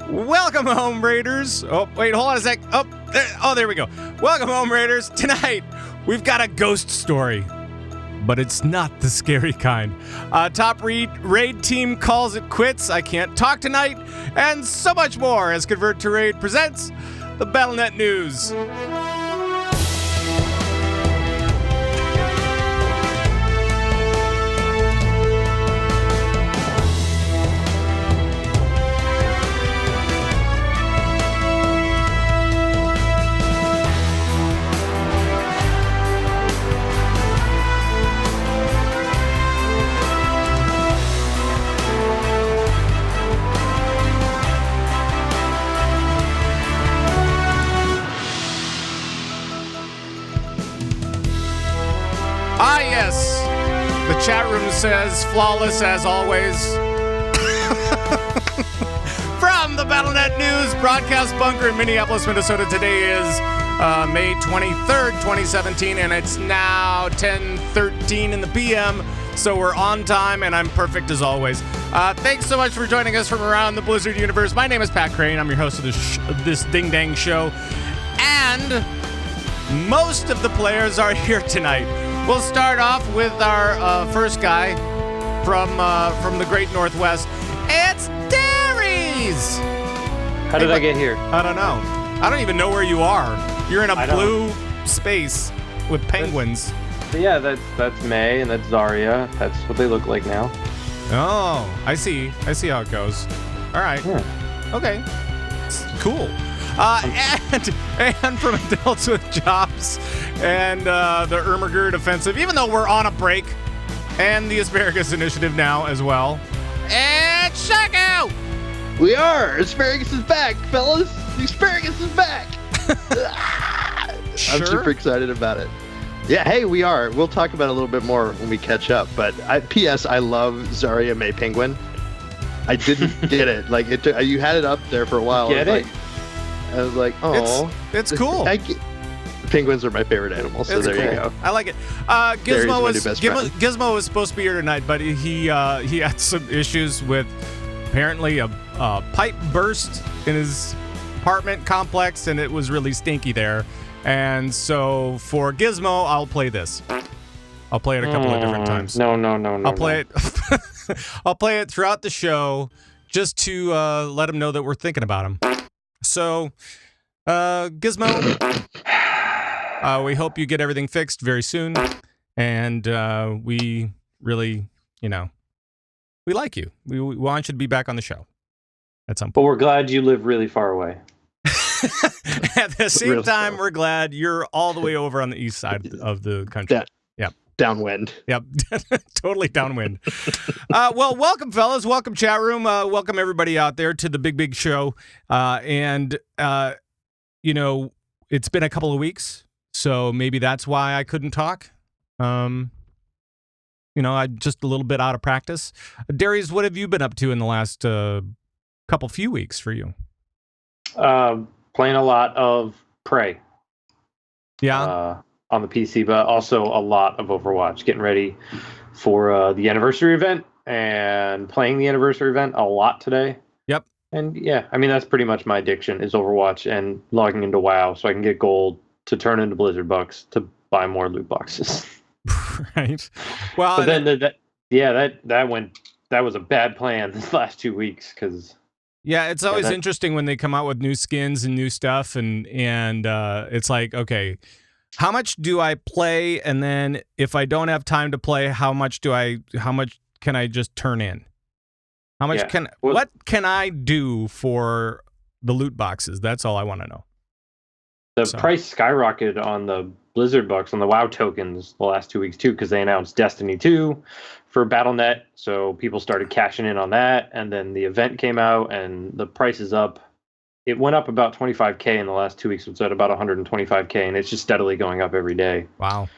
Welcome home, Raiders. Oh, wait, hold on a sec. There we go. Welcome home, Raiders. Tonight, we've got a ghost story. But it's not the scary kind. Top raid team calls it quits. I can't talk tonight. And so much more as Convert to Raid presents the Battlenet News. Ah, yes. The chat room says flawless as always. From the Battlenet News broadcast bunker in Minneapolis, Minnesota, today is May 23rd, 2017, and it's now 10:13 in the PM, so we're on time, and I'm perfect as always. Thanks so much for joining us from around the Blizzard universe. My name is Pat Crane. I'm your host of this ding-dang show, and most of the players are here tonight. We'll start off with our first guy from the Great Northwest. It's Dairies! How did I get here? I don't know. I don't even know where you are. You're in a blue space with penguins. That's May and that's Zarya. That's what they look like now. Oh, I see how it goes. All right. Yeah. Okay. It's cool. And from Adults with Jobs and the Ermagerd Offensive, even though we're on a break, and the Asparagus Initiative now as well. And Sharku! We are! Asparagus is back, fellas! The Asparagus is back! Sure? I'm super excited about it. Yeah, hey, we are. We'll talk about it a little bit more when we catch up, but P.S. I love Zarya May Penguin. I didn't get it. Like, you had it up there for a while. I was like, oh. It's cool. Penguins are my favorite animal, so there you go. I like it. Gizmo was supposed to be here tonight, but he had some issues with apparently a pipe burst in his apartment complex, and it was really stinky there. And so for Gizmo, I'll play this. I'll play it a couple of different times. No. I'll play it. I'll play it throughout the show just to let him know that we're thinking about him. So, Gizmo, we hope you get everything fixed very soon, and we really, we like you. We want you to be back on the show at some point. But we're glad you live really far away. At the same time, we're glad you're all the way over on the east side of the country. Yep. Downwind. Yep. Totally downwind. Well, welcome, fellas. Welcome, chat room. Welcome, everybody out there to the big show. And it's been a couple of weeks, so maybe that's why I couldn't talk. I'm just a little bit out of practice. Darius, what have you been up to in the last few weeks for you? Playing a lot of Prey. Yeah. On the PC, but also a lot of Overwatch. Getting ready for the anniversary event and playing the anniversary event a lot today. Yep. And yeah, I mean, that's pretty much my addiction is Overwatch and logging into WoW so I can get gold to turn into Blizzard bucks to buy more loot boxes. Right. Well, but then that was a bad plan this last 2 weeks because. Yeah, it's always interesting when they come out with new skins and new stuff, and it's like, okay, how much do I play? And then if I don't have time to play, how much can I just turn in? What can I do for the loot boxes? That's all I want to know. The price skyrocketed on the Blizzard bucks, on the WoW tokens the last 2 weeks too, because they announced Destiny 2 for Battlenet. So people started cashing in on that. And then the event came out and the price is up. It went up about 25K in the last 2 weeks. It's at about 125K, and it's just steadily going up every day. Wow.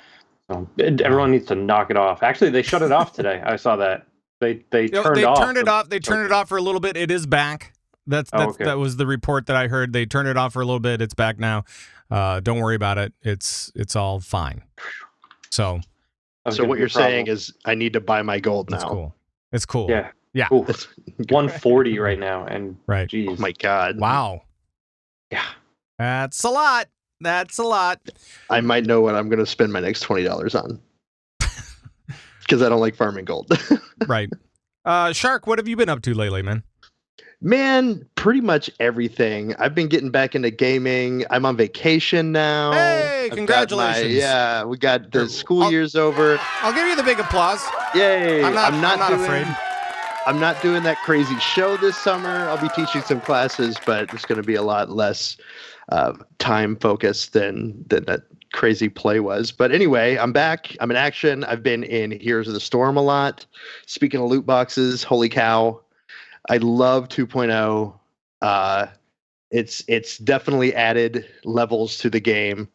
So everyone needs to knock it off. Actually, they shut it off today. I saw that. They turned it off. They turned it off for a little bit. It is back. That was the report that I heard. They turned it off for a little bit. It's back now. Don't worry about it. It's all fine. So what you're saying is I need to buy my gold now. It's cool. Yeah. Yeah. Ooh, 140 right now, and Right. geez, Oh my God. Wow. yeah. That's a lot. That's a lot. I might know what I'm going to spend my next $20 on. Because I don't like farming gold. Right. Shark, what have you been up to lately, man? Man, pretty much everything. I've been getting back into gaming. I'm on vacation now. Hey, I've got congratulations. yeah, we got the school year's over. I'll give you the big applause. Yay. I'm not afraid. I'm not doing that crazy show this summer. I'll be teaching some classes, but it's going to be a lot less time focused than that crazy play was. But anyway, I'm back. I'm in action. I've been in Heroes of the Storm a lot. Speaking of loot boxes, holy cow. I love 2.0. It's definitely added levels to the game.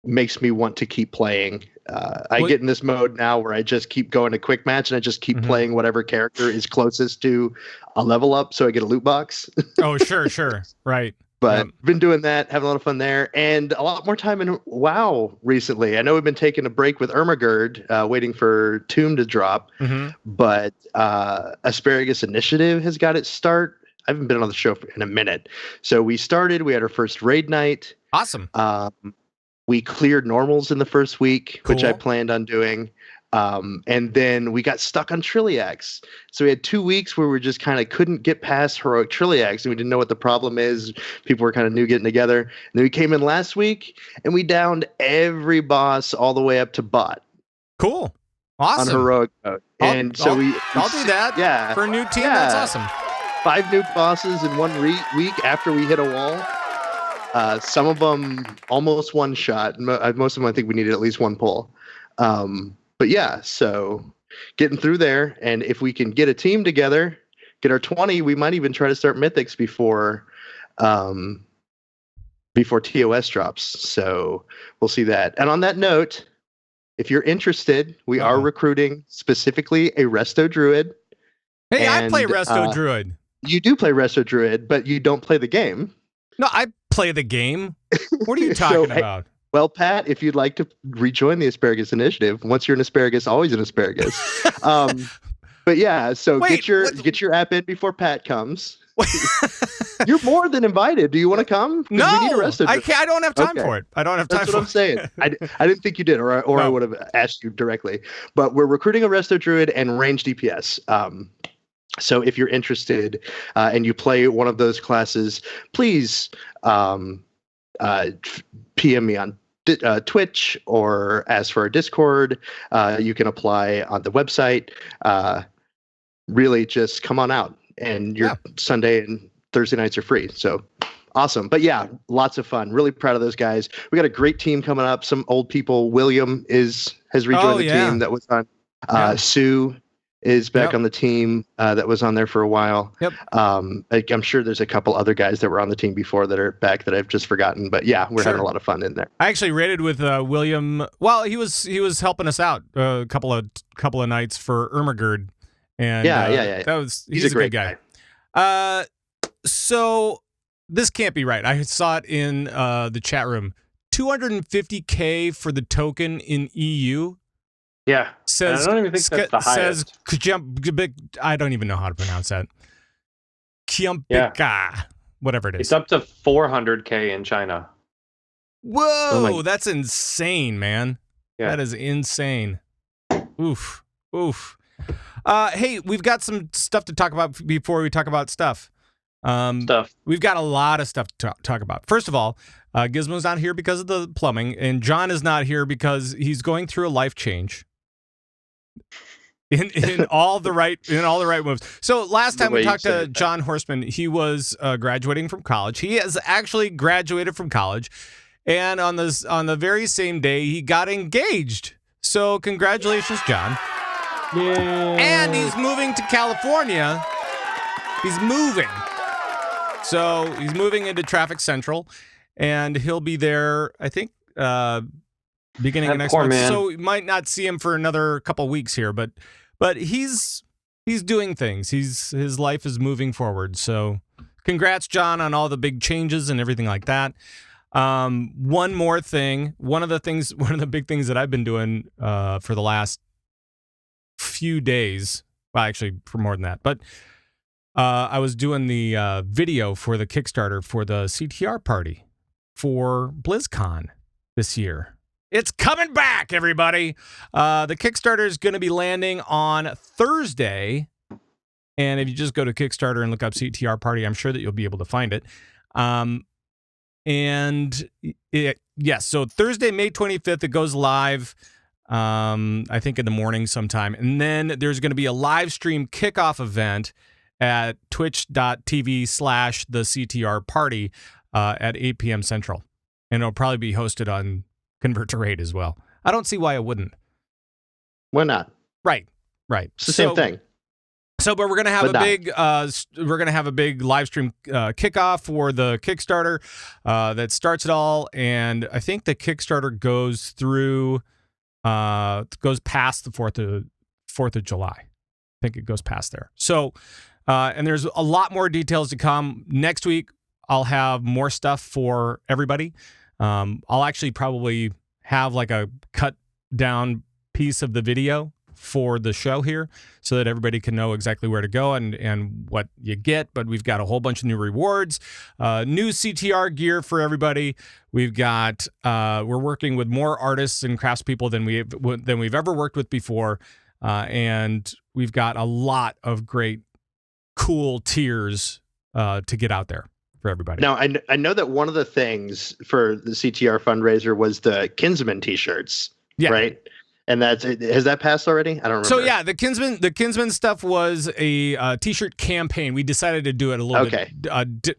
Makes me want to keep playing. I get in this mode now where I just keep going to quick match and I just keep playing whatever character is closest to a level up so I get a loot box. Oh, sure. Right. But been doing that, having a lot of fun there, and a lot more time in WoW recently. I know we've been taking a break with Ermagerd, waiting for Tomb to drop, but Asparagus Initiative has got its start. I haven't been on the show in a minute. So we had our first raid night. Awesome. We cleared normals in the first week, Cool. which I planned on doing. And then we got stuck on Trilliacs. So we had 2 weeks where we just kind of couldn't get past heroic Trilliacs, and we didn't know what the problem is. People were kind of new getting together. And then we came in last week and we downed every boss all the way up to bot. Cool. Awesome. On heroic mode. I'll do that. Yeah. For a new team, Yeah. that's awesome. 5 new bosses in 1 week after we hit a wall. Some of them almost one shot. Most of them, I think we needed at least one pull. But yeah, so getting through there, and if we can get a team together, get our 20, we might even try to start Mythics before TOS drops. So we'll see that. And on that note, if you're interested, we are recruiting specifically a Resto Druid. Hey, I play Resto Druid. You do play Resto Druid, but you don't play the game. No, I play the game. What are you talking about? Well, Pat, if you'd like to rejoin the Asparagus Initiative, once you're an asparagus, always an asparagus. But yeah, so get your app in before Pat comes. You're more than invited. Do you want to come? No, we need a rest of I can't. I don't have time for it. I don't have time. That's what I'm saying. I didn't think you did, or no. I would have asked you directly. But we're recruiting a Resto Druid and range DPS. So if you're interested and you play one of those classes, please PM me on Twitch or ask for our Discord. You can apply on the website. Really, just come on out, and your Sunday and Thursday nights are free. So awesome. But yeah, lots of fun. Really proud of those guys. We got a great team coming up. Some old people. William has rejoined the team that was on. Sue is back on the team that was on there for a while. I'm sure there's a couple other guys that were on the team before that are back that I've just forgotten. But yeah, we're having a lot of fun in there. I actually raided with William. Well, he was helping us out a couple of nights for Ermagerd. And he's a great guy. So this can't be right. I saw it in the chat room. 250K for the token in EU. Yeah. Says, I don't even think that's the highest. I don't even know how to pronounce that. Kiampika, whatever it is. It's up to 400K in China. Whoa, that's insane, man. Yeah. That is insane. Oof. Hey, we've got some stuff to talk about before we talk about stuff. We've got a lot of stuff to talk about. First of all, Gizmo's not here because of the plumbing, and John is not here because he's going through a life change. In all the right moves. So last time we talked to John Horseman, he was graduating from college. He has actually graduated from college, and on the very same day he got engaged. So congratulations, John. Yeah. And he's moving to California. He's moving. So he's moving into Traffic Central, and he'll be there, I think, beginning of next month. Man. So we might not see him for another couple weeks here, but he's doing things. His life is moving forward. So congrats, John, on all the big changes and everything like that. One more thing. One of the big things that I've been doing for the last few days, Well, actually, for more than that. But I was doing the video for the Kickstarter for the CTR Party for BlizzCon this year. It's coming back, everybody. The Kickstarter is going to be landing on Thursday. And if you just go to Kickstarter and look up CTR Party, I'm sure that you'll be able to find it. So Thursday, May 25th, it goes live, I think in the morning sometime. And then there's going to be a live stream kickoff event at twitch.tv/the CTR Party at 8 p.m. Central. And it'll probably be hosted on Convert to Raid as well. I don't see why it wouldn't. Why not? Right. It's the same thing. But we're gonna have a big live stream kickoff for the Kickstarter that starts it all, and I think the Kickstarter goes past the 4th of July. I think it goes past there. So, and there's a lot more details to come next week. I'll have more stuff for everybody. I'll actually probably have like a cut down piece of the video for the show here so that everybody can know exactly where to go and what you get. But we've got a whole bunch of new rewards, new CTR gear for everybody. We've got, we're working with more artists and craftspeople than we've ever worked with before. And we've got a lot of great, cool tiers to get out there for everybody. Now, I know that one of the things for the CTR fundraiser was the Kinsman t-shirts, right? And has that passed already? I don't remember. So yeah, the Kinsman stuff was a t-shirt campaign. We decided to do it a little bit.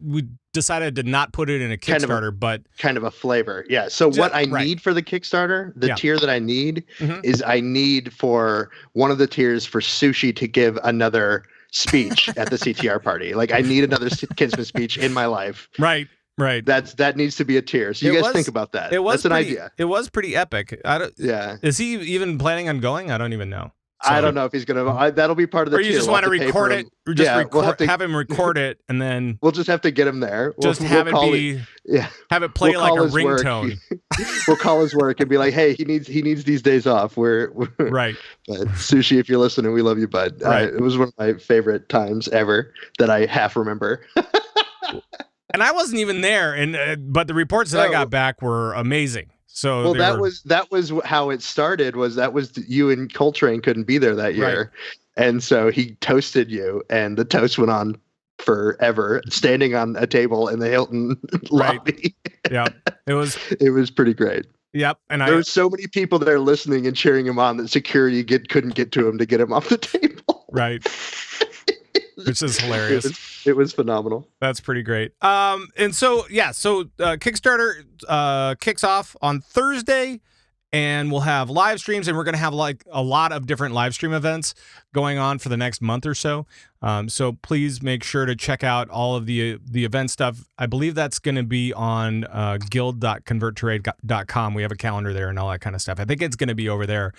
We decided to not put it in a Kickstarter, but kind of a flavor. Yeah. So what I need for the Kickstarter, the tier that I need is I need for one of the tiers for Sushi to give another speech at the CTR party. Like I need another Kinsman speech in my life. Right. That needs to be a tier. So you guys think about that. That's an idea. It was pretty epic. Is he even planning on going? I don't even know. So, I don't know if he's gonna. That'll be part of the. Or you tier. just want to record it, or just have him record it, and then we'll just have to get him there. Have it play like a ringtone. We'll call his work and be like, "Hey, he needs these days off." We're right. But Sushi, if you're listening, we love you, bud. Right. It was one of my favorite times ever that I half remember. And I wasn't even there, but the reports that I got back were amazing. So that was how it started. That was you and Coltrane couldn't be there that year, and so he toasted you, and the toast went on forever, standing on a table in the Hilton lobby. Yeah, it was pretty great. Yep, and there were so many people there listening and cheering him on that security couldn't get to him to get him off the table. Right. Which is hilarious. It was phenomenal. That's pretty great. And so Kickstarter kicks off on Thursday, and we'll have live streams, and we're going to have like a lot of different live stream events going on for the next month or so. So please make sure to check out all of the event stuff. I believe that's going to be on guild.converttoraid.com. We have a calendar there and all that kind of stuff. I think it's going to be over there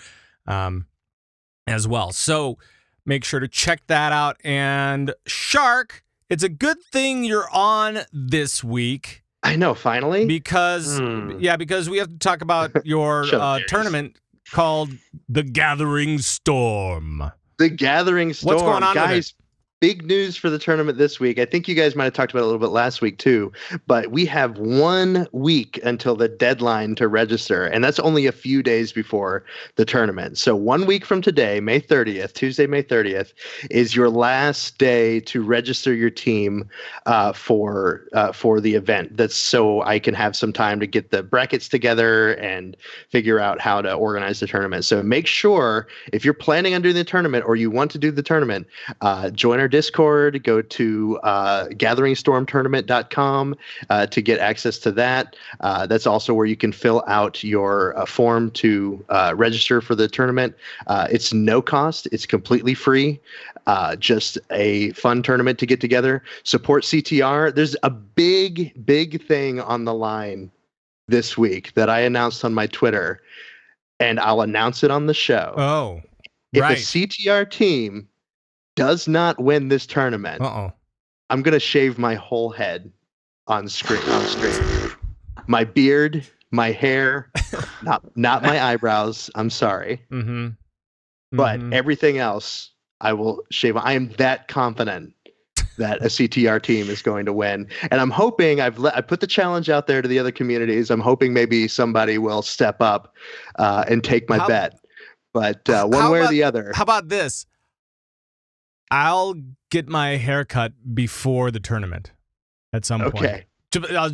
as well. So make sure to check that out. And Shark, it's a good thing you're on this week. I know, finally. Because we have to talk about your tournament called The Gathering Storm. The Gathering Storm. What's going on, guys? Big news for the tournament this week. I think you guys might have talked about it a little bit last week too, but we have 1 week until the deadline to register, and that's only a few days before the tournament. So 1 week from today, May 30th, Tuesday, May 30th, is your last day to register your team for the event. That's so I can have some time to get the brackets together and figure out how to organize the tournament. So make sure if you're planning on doing the tournament or you want to do the tournament, join our Discord, go to gatheringstormtournament.com to get access to that. That's also where you can fill out your form to register for the tournament. It's no cost. It's completely free. Just a fun tournament to get together. Support CTR. There's a big thing on the line this week that I announced on my Twitter, and I'll announce it on the show. Oh, if a CTR team does not win this tournament, I'm gonna shave my whole head on screen. My beard, my hair, not my eyebrows. I'm sorry, but everything else I will shave. I am that confident that a CTR team is going to win. And I'm hoping I put the challenge out there to the other communities. I'm hoping maybe somebody will step up and take my bet. But one way or the other. How about this? I'll get my hair cut before the tournament at some point.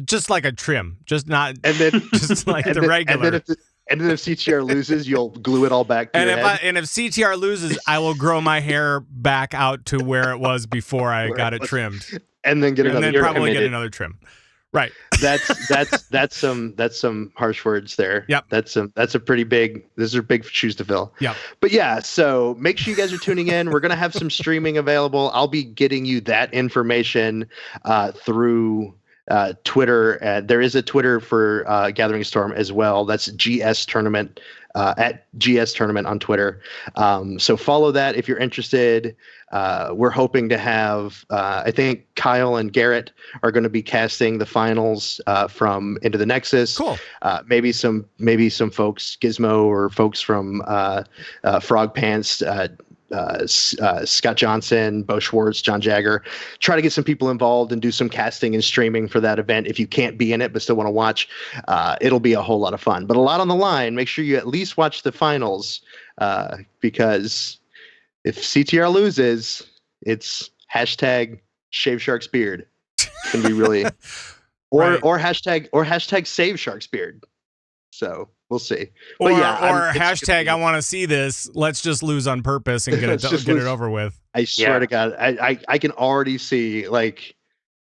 Just like a trim, just not, and then just like the regular. And then if CTR loses, you'll glue it all back to your head. And if CTR loses, I will grow my hair back out to where it was before I got it trimmed. And then get another. And then probably get another trim. Right. That's some harsh words there. Yep. That's a pretty big. Those are big shoes to fill. Yeah. But yeah, so make sure you guys are tuning in. We're gonna have some streaming available. I'll be getting you that information through Twitter. There is a Twitter for Gathering Storm as well. That's GS Tournament at GS Tournament on Twitter. So follow that if you're interested. We're hoping to have, I think Kyle and Garrett are going to be casting the finals from Into the Nexus. Cool. Maybe some folks, Gizmo or folks from Frog Pants, Scott Johnson, Bo Schwartz, John Jagger. Try to get some people involved and do some casting and streaming for that event. If you can't be in it but still want to watch, it'll be a whole lot of fun. But a lot on the line. Make sure you at least watch the finals because if CTR loses, it's hashtag Shave Shark's Beard. It's gonna be really or hashtag Save Shark's Beard. So we'll see. Or hashtag I want to see this. Let's just lose on purpose and get it over with. I swear to God, I can already see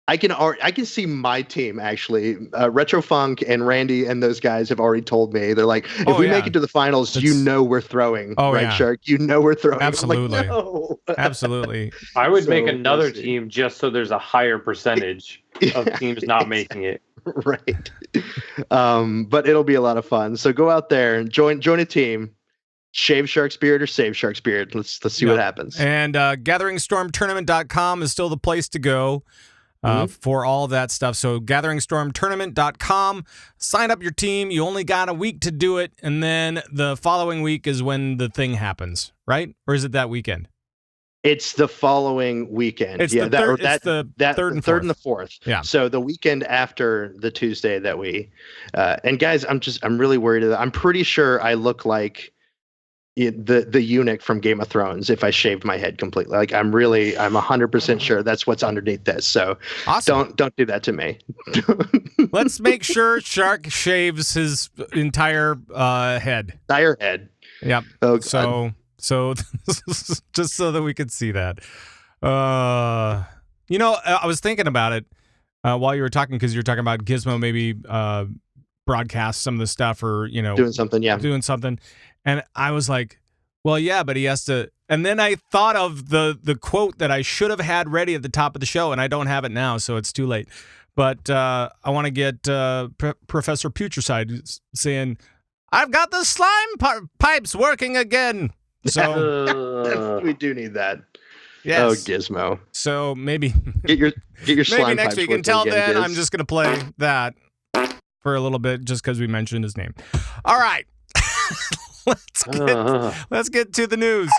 I can see my team actually. Retro Funk and Randy and those guys have already told me they're like, if we make it to the finals, we're throwing. Right, Shark? We're throwing. Absolutely. Like, no. Absolutely. I would make another team just so there's a higher percentage of teams not making it. Right. But it'll be a lot of fun. So go out there and join a team. Shave Shark's Beard or Save Shark's Beard. Let's see what happens. And GatheringStormTournament.com is still the place to go. For all of that stuff. So GatheringStormTournament.com. Sign up your team. You only got a week to do it, and then the following week is when the thing happens, right? Or is it that weekend? It's the following weekend. It's the third and the fourth. Yeah. So the weekend after the Tuesday that we and guys, I'm really worried. I'm pretty sure I look like the eunuch from Game of Thrones if I shaved my head completely. Like I'm 100% sure that's what's underneath this. So awesome. Don't do that to me. Let's make sure Shark shaves his entire head. Entire head. Yep. Oh, so just so that we could see that. I was thinking about it while you were talking, because you're talking about Gizmo maybe broadcast some of the stuff or doing something. And I was like, well, yeah, but he has to. And then I thought of the quote that I should have had ready at the top of the show, and I don't have it now, so it's too late. But I want to get Professor Putricide saying, "I've got the slime pipes working again." So we do need that. Yes. Oh, Gizmo. So maybe get your slime maybe next pipes week. Until then, Giz. I'm just gonna play that for a little bit, just because we mentioned his name. All right. Let's get to the news.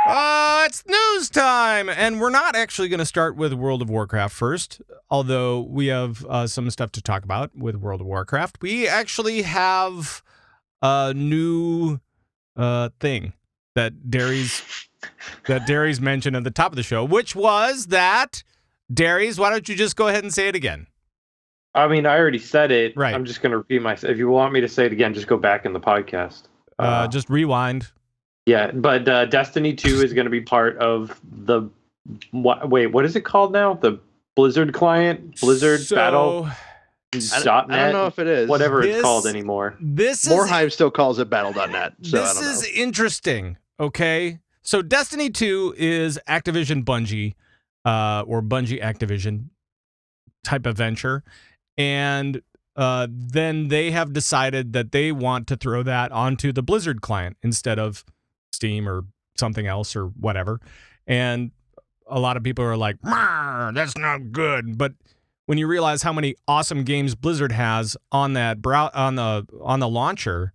It's news time, and we're not actually going to start with World of Warcraft first, although we have some stuff to talk about with World of Warcraft. We actually have a new thing that Dairies mentioned at the top of the show, which was that, Dairies, why don't you just go ahead and say it again? I mean, I already said it. Right. I'm just going to repeat myself. If you want me to say it again, just go back in the podcast. Just rewind. Yeah, but Destiny 2 is going to be part of the... what is it called now? The Blizzard client? Blizzard Battle? I don't know if it is. Whatever it's called anymore. Moreheim still calls it Battle.net. So this is interesting, okay? So Destiny 2 is Activision Bungie, or Bungie Activision type of venture. And then they have decided that they want to throw that onto the Blizzard client instead of Steam or something else or whatever. And a lot of people are like, that's not good. But when you realize how many awesome games Blizzard has on that on the launcher,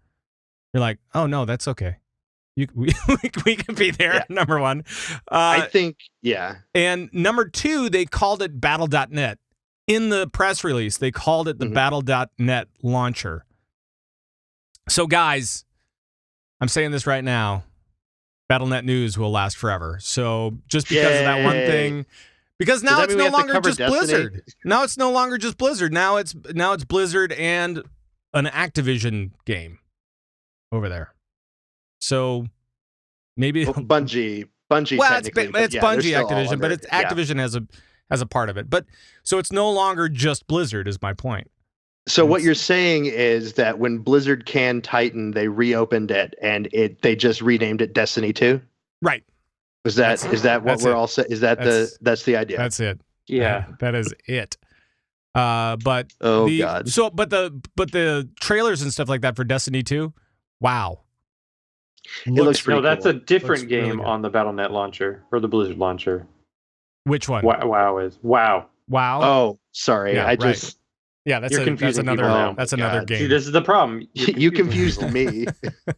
you're like, oh no, that's okay. we can be there. Yeah. Number one. I think, yeah. And number two, they called it Battle.net. In the press release, they called it the Battle.net launcher. So, guys, I'm saying this right now. Battle.net news will last forever. So, just because of that one thing, because now it's no longer just Blizzard. Now it's no longer just Blizzard. Now it's Blizzard and an Activision game over there. So, maybe Bungie. Well, it's technically, Bungie Activision, but it's Activision has a part of it. But so it's no longer just Blizzard, is my point. So what you're saying is that when Blizzard canned Titan, they reopened it and they just renamed it Destiny 2? Right. Is that what we're all saying? That's the idea? That's it. Yeah. That is it. But God. So but the trailers and stuff like that for Destiny 2, wow. It looks pretty cool. That's a different game really on the Battle.net launcher or the Blizzard launcher. Which one? WoW. Oh, sorry. Yeah, that's confusing another people now. That's another game. See, this is the problem. You confused me.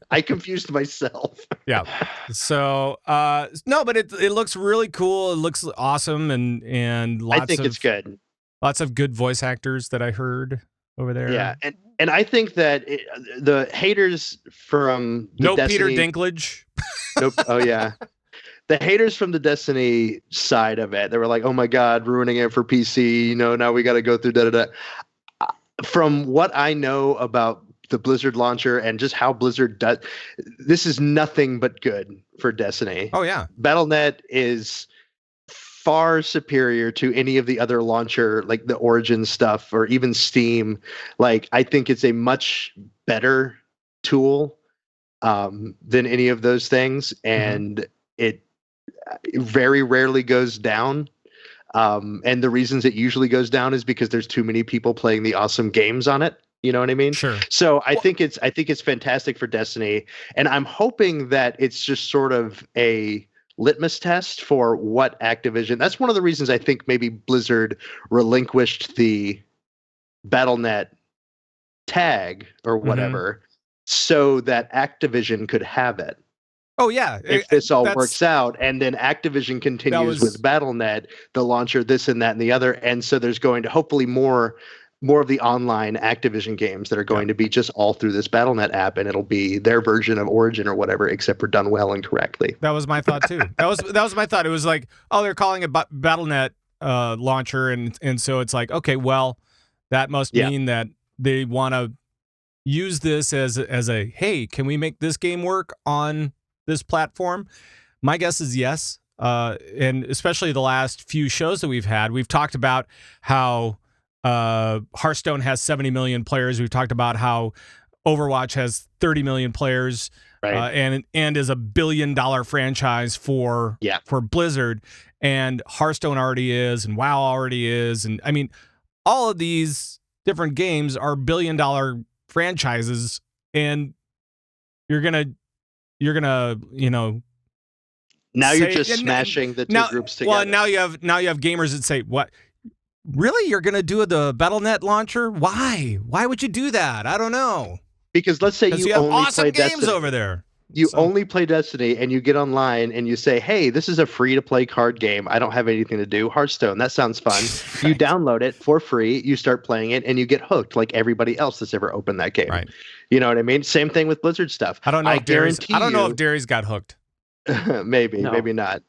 I confused myself. Yeah. So no, but it looks really cool. It looks awesome and it's good. Lots of good voice actors that I heard over there. Yeah, and I think that the haters from the Peter Destiny, Dinklage. Nope. Oh yeah. The haters from the Destiny side of it, they were like, "Oh my God, ruining it for PC. Now we got to go through da-da-da." From what I know about the Blizzard launcher and just how Blizzard does, this is nothing but good for Destiny. Oh yeah, Battle.net is far superior to any of the other launcher, like the Origin stuff or even Steam. Like, I think it's a much better tool than any of those things, and it very rarely goes down. And the reasons it usually goes down is because there's too many people playing the awesome games on it. You know what I mean? Sure. So I think it's fantastic for Destiny, and I'm hoping that it's just sort of a litmus test for what Activision. That's one of the reasons I think maybe Blizzard relinquished the Battle.net tag or whatever, so that Activision could have it. Oh yeah, if this all works out, and then Activision continues with Battle.net, the launcher, this and that and the other, and so there's going to hopefully more of the online Activision games that are going to be just all through this Battle.net app, and it'll be their version of Origin or whatever, except for done well and correctly. That was my thought too. That was my thought. It was like, oh, they're calling it Battle.net launcher, and so it's like, okay, well, that must mean that they want to use this as a hey, can we make this game work on this platform? My guess is yes. And especially the last few shows that we've had, we've talked about how Hearthstone has 70 million players. We've talked about how Overwatch has 30 million players, and is $1 billion franchise for Blizzard, and Hearthstone already is, and WoW already is, and I mean, all of these different games are $1 billion franchises, and you're gonna now you're just smashing the two groups together. Well, now you have gamers that say, what, really, you're gonna do the Battle.net launcher? Why would you do that? I don't know, because let's say you have only awesome play games Destiny. over there. You only play Destiny, and you get online and you say, hey, this is a free-to-play card game. I don't have anything to do. Hearthstone, that sounds fun. You download it for free, you start playing it, and you get hooked like everybody else that's ever opened that game. Right. You know what I mean? Same thing with Blizzard stuff. I don't know if Dairies got hooked. Maybe not.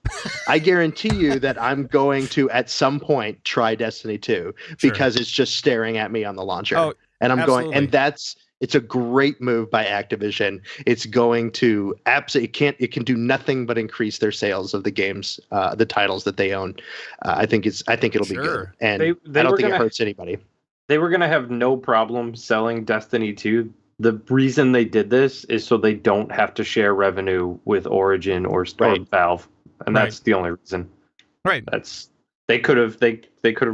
I guarantee you that I'm going to, at some point, try Destiny 2 because it's just staring at me on the launcher. Oh, and I'm absolutely. going, and it's a great move by Activision. It's going to it can do nothing but increase their sales of the games, the titles that they own. I think it'll be good, and I don't think it hurts anybody. They were going to have no problem selling Destiny 2. The reason they did this is so they don't have to share revenue with Origin or Valve, and that's the only reason. Right. They could have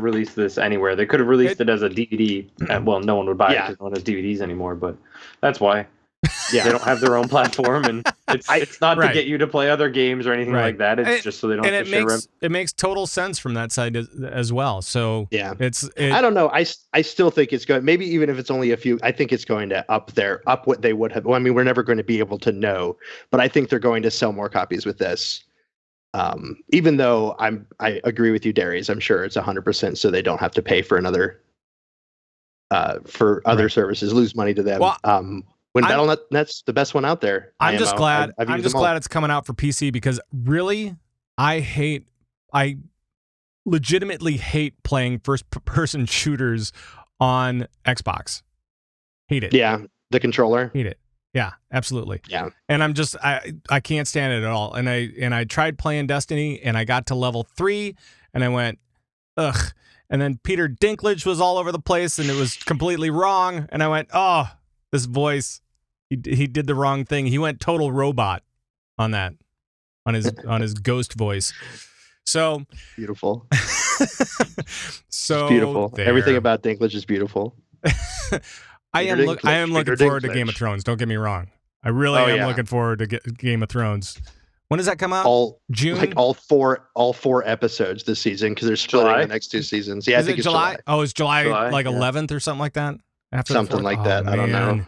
released this anywhere. They could have released it as a DVD. And, no one would buy it because no one has DVDs anymore. But that's why. They don't have their own platform, and It's not Right. to get you to play other games or anything Right. like that. It's just so they don't have to share it makes total sense from that side as well. So Yeah. I I don't know. I still think it's going, maybe even if it's only a few, I think it's going to up what they would have. Well, I mean, we're never going to be able to know, but I think they're going to sell more copies with this. Even though I agree with you, Darius, I'm sure it's 100% so they don't have to pay for another, for other services, lose money to them. Well, when Battle.net's the best one out there. I'm just glad. I've I'm used just them all. glad it's coming out for PC because really, I legitimately hate playing first-person shooters on Xbox. Hate it. Yeah, the controller. Hate it. Yeah, absolutely. Yeah. And I can't stand it at all. And I tried playing Destiny and I got to level 3 and I went, ugh. And then Peter Dinklage was all over the place and it was completely wrong. And I went, oh, this voice, he did the wrong thing. He went total robot on that, on his ghost voice. So beautiful. So it's beautiful. there. Everything about Dinklage is beautiful. I am looking forward to Game of Thrones. Don't get me wrong. I really am looking forward to Game of Thrones. When does that come out? June? Like all four episodes this season because they're splitting the next 2 seasons. Yeah, I think it's July. Oh, it's July 11th or something like that? Something like that. I don't know.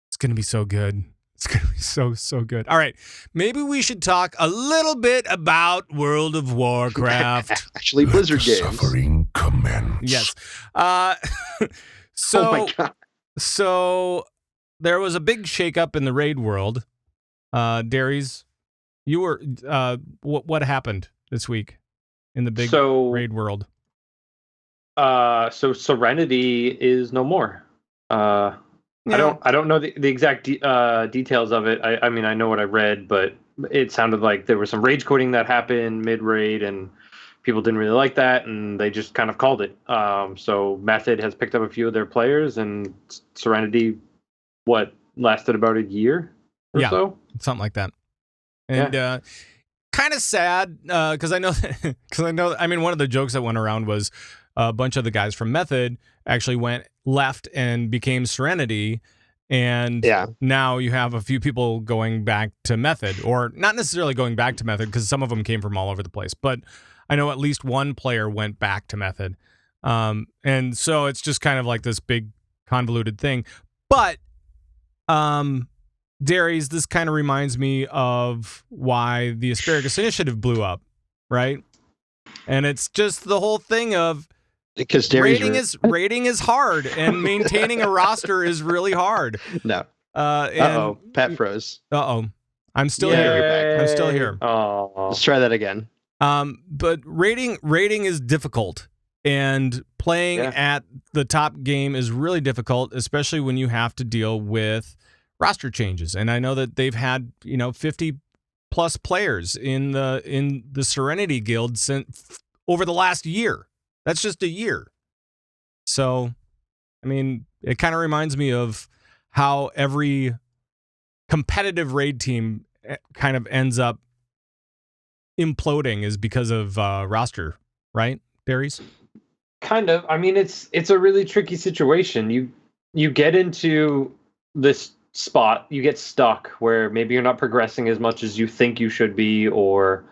It's going to be so good. It's going to be so good. All right. Maybe we should talk a little bit about World of Warcraft. Actually, Blizzard games. Suffering commence. Yes. Oh my God. So there was a big shakeup in the raid world. Dairies, you were what happened this week in the big raid world? So Serenity is no more. I don't know the exact details of it. I mean, I know what I read, but it sounded like there was some rage quitting that happened mid-raid, and people didn't really like that, and they just kind of called it. So Method has picked up a few of their players, and Serenity, lasted about a year or so? Something like that. And kind of sad, because I know, I mean, one of the jokes that went around was a bunch of the guys from Method actually left and became Serenity, and now you have a few people going back to Method, or not necessarily going back to Method, because some of them came from all over the place, but I know at least one player went back to Method. And so it's just kind of like this big convoluted thing. But, Darius, this kind of reminds me of why the Asparagus Initiative blew up, right? And it's just the whole thing of because rating is hard, and maintaining a roster is really hard. No. Pat froze. I'm still here. I'm still here. Let's try that again. But rating is difficult, and playing at the top game is really difficult, especially when you have to deal with roster changes. And I know that they've had 50 plus players in the Serenity Guild since over the last year. That's just a year. So, I mean, it kind of reminds me of how every competitive raid team kind of ends up imploding is because of roster, right, Darius? Kind of. I mean, it's a really tricky situation. You get into this spot, you get stuck where maybe you're not progressing as much as you think you should be, or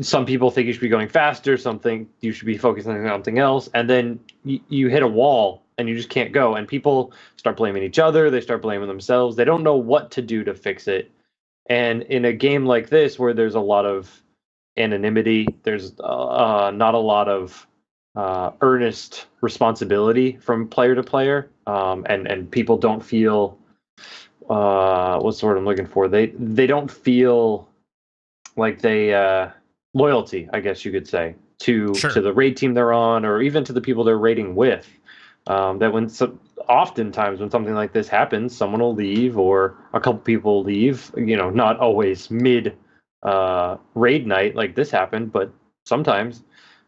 some people think you should be going faster, some think you should be focusing on something else, and then you hit a wall and you just can't go, and people start blaming each other, they start blaming themselves, they don't know what to do to fix it. And in a game like this where there's a lot of anonymity, there's not a lot of earnest responsibility from player to player, and people don't feel what's the word I'm looking for, they don't feel like loyalty, I guess you could say, to the raid team they're on, or even to the people they're raiding with. That oftentimes when something like this happens, someone will leave, or a couple people will leave, not always mid raid night like this happened, but sometimes.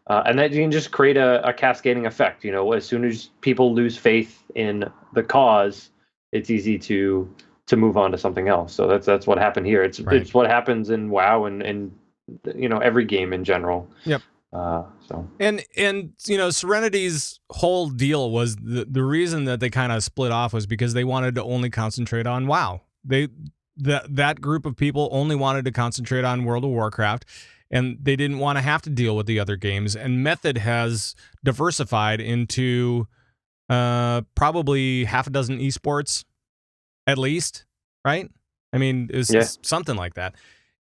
And that you can just create a cascading effect. As soon as people lose faith in the cause, it's easy to move on to something else. So that's what happened here. It's what happens in WoW and every game in general. Yep. And Serenity's whole deal was the reason that they kind of split off was because they wanted to only concentrate on WoW. that group of people only wanted to concentrate on World of Warcraft, and they didn't want to have to deal with the other games. And Method has diversified into probably half a dozen esports, at least, right? I mean, it's something like that.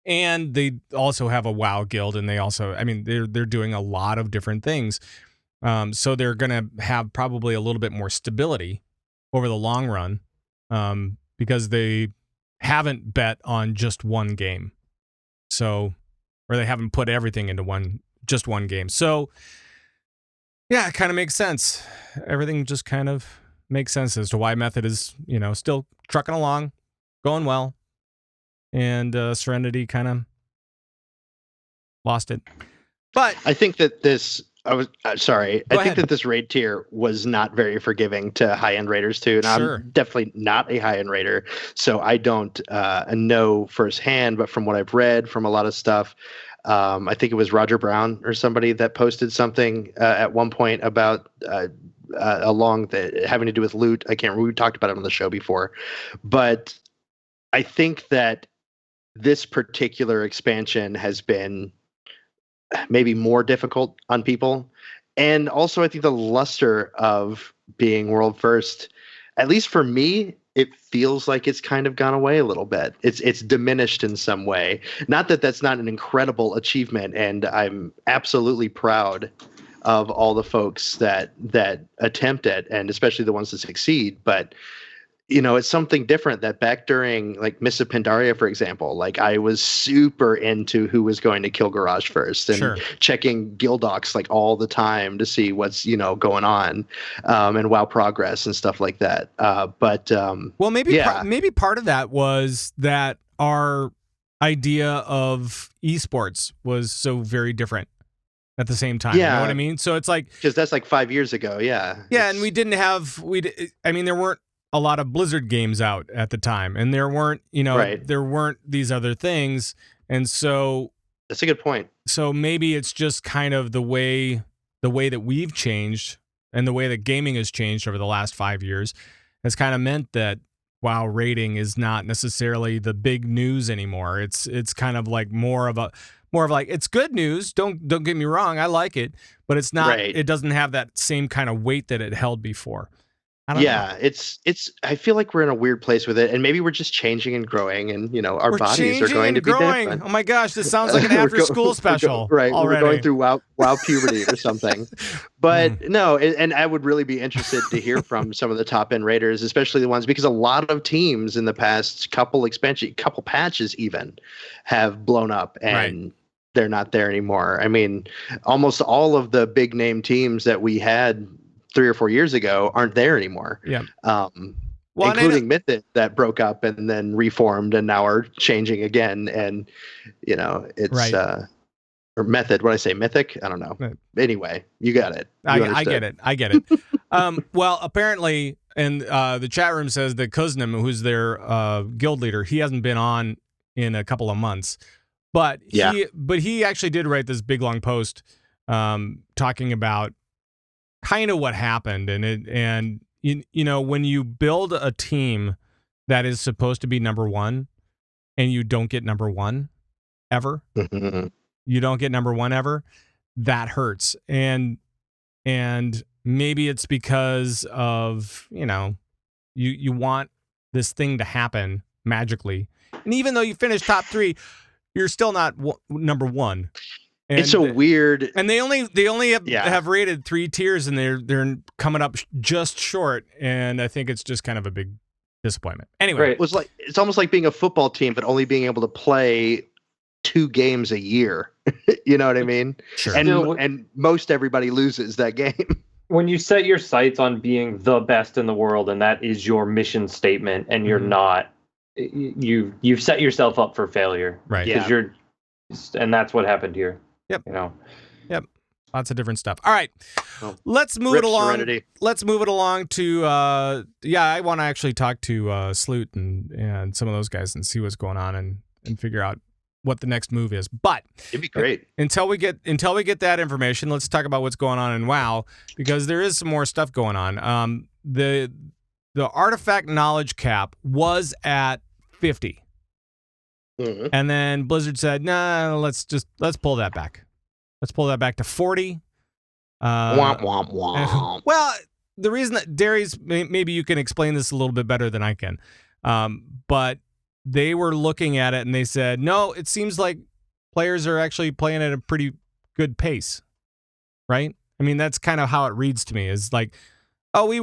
And they also have a WoW guild, and they also, I mean, they're doing a lot of different things. So they're going to have probably a little bit more stability over the long run, because they haven't bet on just one game. So, or they haven't put everything into just one game. So, yeah, it kind of makes sense. Everything just kind of makes sense as to why Method is, still trucking along, going well. And Serenity kind of lost it. But I think that this, that this raid tier was not very forgiving to high-end raiders too. And Sure. I'm definitely not a high-end raider, so I don't know firsthand, but from what I've read from a lot of stuff, I think it was Roger Brown or somebody that posted something at one point about having to do with loot. I can't remember. We talked about it on the show before, but I think that this particular expansion has been maybe more difficult on people. And also, I think the luster of being world first, at least for me, it feels like it's kind of gone away a little bit. It's diminished in some way. Not that that's not an incredible achievement, and I'm absolutely proud of all the folks that attempt it, and especially the ones that succeed. But it's something different that back during like Mists of Pandaria, for example, like I was super into who was going to kill Garage first and Sure. checking guild docs like all the time to see what's, going on, and WoW progress and stuff like that. well, maybe part of that was that our idea of esports was so very different at the same time. You know what I mean? So it's like, because that's like 5 years ago. Yeah. and we didn't have, there weren't a lot of Blizzard games out at the time, and there weren't, there weren't these other things. And so that's a good point. So maybe it's just kind of the way that we've changed and the way that gaming has changed over the last 5 years has kind of meant that WoW rating is not necessarily the big news anymore. It's kind of like more of like, it's good news. Don't get me wrong. I like it, but it's not, it doesn't have that same kind of weight that it held before. I don't know. It's I feel like we're in a weird place with it, and maybe we're just changing and growing, and our bodies are going to be different. Oh my gosh, this sounds like an after-school special. Right, already. We're going through WoW puberty or something. But no, and I would really be interested to hear from some of the top-end raiders, especially the ones, because a lot of teams in the past couple patches even have blown up, and they're not there anymore. I mean, almost all of the big-name teams that we had 3 or 4 years ago aren't there anymore. Yeah. Including Mythic that broke up and then reformed and now are changing again. And it's or Method. What did I say? Mythic? I don't know. Anyway, you got it. I get it. Well, apparently, and the chat room says that Kuznim, who's their guild leader, he hasn't been on in a couple of months, but he actually did write this big long post talking about kind of what happened, and when you build a team that is supposed to be number one and you don't get number one ever, that hurts. And maybe it's because of, you want this thing to happen magically. And even though you finish top 3, you're still not number one. And it's so weird, and they only have rated 3 tiers, and they're coming up just short. And I think it's just kind of a big disappointment. Anyway, it's almost like being a football team, but only being able to play 2 games a year. You know what I mean? Sure. And most everybody loses that game. When you set your sights on being the best in the world, and that is your mission statement, and you're not, you've set yourself up for failure, right? Because and that's what happened here. Yep. Yep. Lots of different stuff. All right. Let's move it along. Serenity. Let's move it along to I want to actually talk to Sloot and some of those guys and see what's going on and figure out what the next move is. But it'd be great. Until we get that information, let's talk about what's going on in WoW, because there is some more stuff going on. The artifact knowledge cap was at 50. Mhm. And then Blizzard said, nah, let's pull that back. Let's pull that back to 40. Womp, womp, womp. Well, the reason that Dairies, maybe you can explain this a little bit better than I can, but they were looking at it and they said, no, it seems like players are actually playing at a pretty good pace, right? I mean, that's kind of how it reads to me, is like, oh, we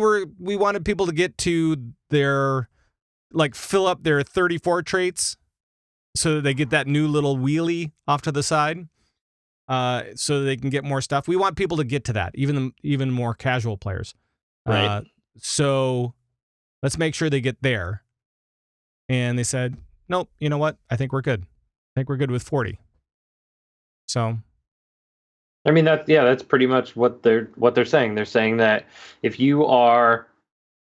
wanted people to get to their, like, fill up their 34 traits so that they get that new little wheelie off to the side, so that they can get more stuff. We want people to get to that, even more casual players. Right. So let's make sure they get there. And they said, nope, you know what? I think we're good. I think we're good with 40. So, I mean, that's pretty much what they're saying. They're saying that if you are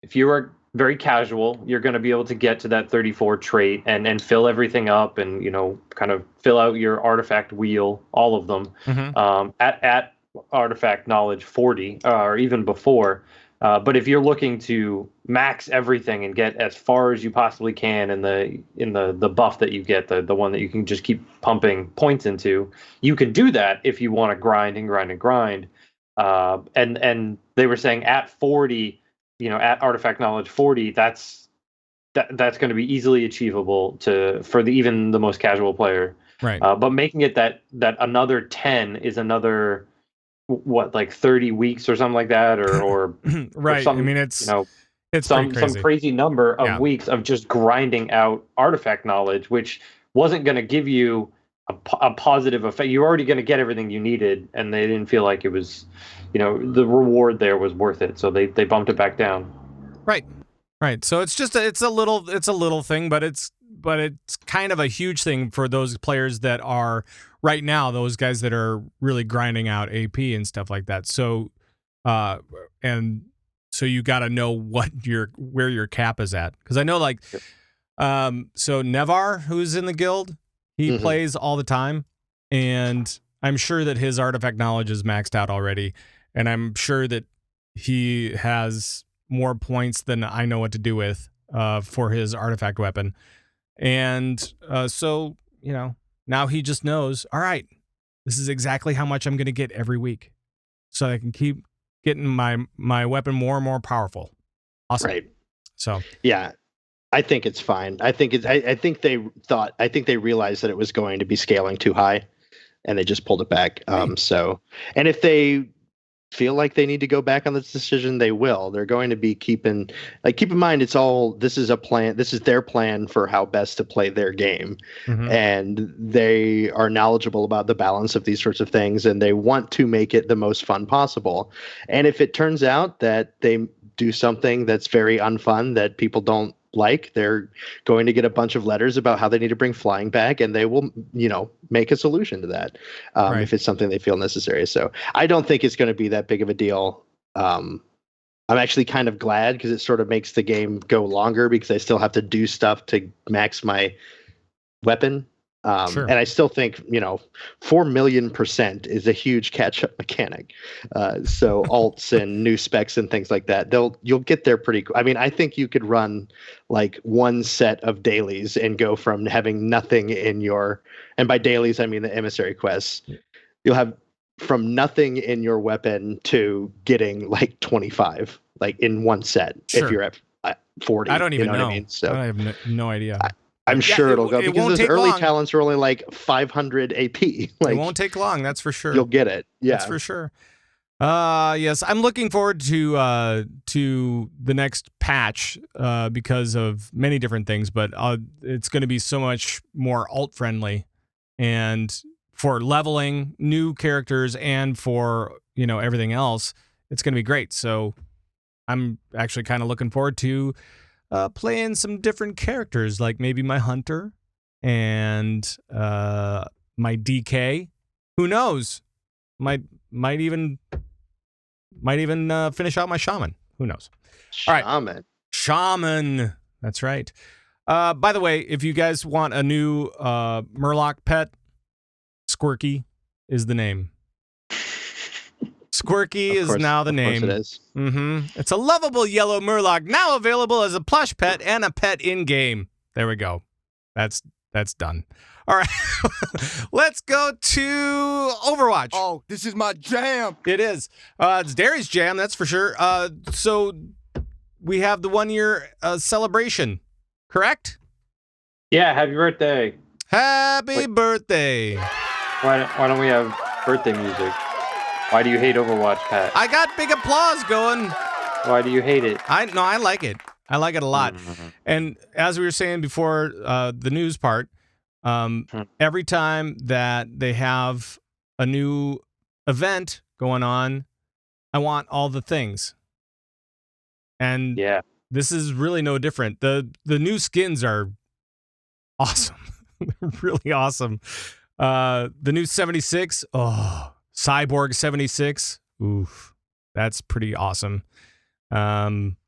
very casual, you're going to be able to get to that 34 trait and fill everything up and, you know, kind of fill out your artifact wheel, all of them, at artifact knowledge 40 or even before. But if you're looking to max everything and get as far as you possibly can in the buff that you get, the one that you can just keep pumping points into, you can do that if you want to grind and grind and grind. And they were saying at 40, you know, at artifact knowledge 40, that's going to be easily achievable for even the most casual player. right. But making it that another 10 is another, what, like 30 weeks or something like that, or right. or some, I mean, it's, you know, it's some crazy number of weeks of just grinding out artifact knowledge, which wasn't going to give you a positive effect. You're already going to get everything you needed, and they didn't feel like it was, you know, the reward there was worth it, so they bumped it back down. Right. So it's just it's a little thing, but it's kind of a huge thing for those players that are right now, those guys that are really grinding out AP and stuff like that. So and so you got to know where your cap is at, because I know, like, so Nevar, who's in the guild, he plays all the time, and I'm sure that his artifact knowledge is maxed out already, and I'm sure that he has more points than I know what to do with for his artifact weapon. And so, you know, now he just knows, all right, this is exactly how much I'm going to get every week, so I can keep getting my weapon more and more powerful. Awesome. Right. So, yeah, I think it's fine. I think they realized that it was going to be scaling too high, and they just pulled it back. So, and if they feel like they need to go back on this decision, they will. They're going to be keep in mind, this is a plan. This is their plan for how best to play their game. And they are knowledgeable about the balance of these sorts of things, and they want to make it the most fun possible. And if it turns out that they do something that's very unfun that people don't like, they're going to get a bunch of letters about how they need to bring flying back, and they will, you know, make a solution to that if it's something they feel necessary. So I don't think it's going to be that big of a deal. I'm actually kind of glad, because it sort of makes the game go longer, because I still have to do stuff to max my weapon. And I still think, you know, 4 million% is a huge catch-up mechanic. So alts and new specs and things like that, you'll get there pretty. I mean, I think you could run like one set of dailies and go from having nothing in your, and by dailies I mean the emissary quests. You'll have from nothing in your weapon to getting like 25, like in one set. If you're at 40, I don't even know. What I mean? So I have no idea. I'm sure it'll go, it because won't those early long. talents are only like 500 AP. Like, it won't take long, that's for sure. You'll get it. Yeah, that's for sure. Yes, I'm looking forward to the next patch because of many different things, but it's going to be so much more alt friendly, and for leveling new characters and for, you know, everything else, it's going to be great. So I'm actually kind of looking forward to playing some different characters, like maybe my hunter and my DK. Who knows? Might even finish out my shaman. Who knows? Shaman. All right. Shaman. That's right. By the way, if you guys want a new Murloc pet, Squirky is the name. Squirky is now the name. Of course it is. It's a lovable yellow Murloc, now available as a plush pet and a pet in-game. There we go. That's done. All right. Let's go to Overwatch. Oh, this is my jam. It is. It's Dairies' jam, that's for sure. So we have the 1 year celebration, correct? Yeah, happy birthday. Happy birthday. Why don't we have birthday music? Why do you hate Overwatch, Pat? I got big applause going. Why do you hate it? I like it. I like it a lot. Mm-hmm. And as we were saying before the news part, every time that they have a new event going on, I want all the things. And yeah, this is really no different. The new skins are awesome. They're really awesome. The new 76, Cyborg 76. Oof. That's pretty awesome.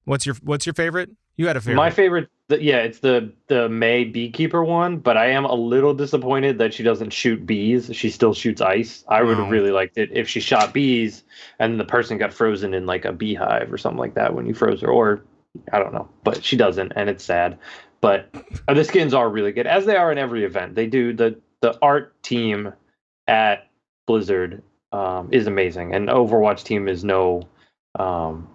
What's your favorite? You had a favorite. My favorite, it's the May beekeeper one, but I am a little disappointed that she doesn't shoot bees. She still shoots ice. I would have really liked it if she shot bees and the person got frozen in like a beehive or something like that when you froze her, or I don't know, but she doesn't, and it's sad. But the skins are really good, as they are in every event. They do the art team at Blizzard is amazing, and Overwatch team is no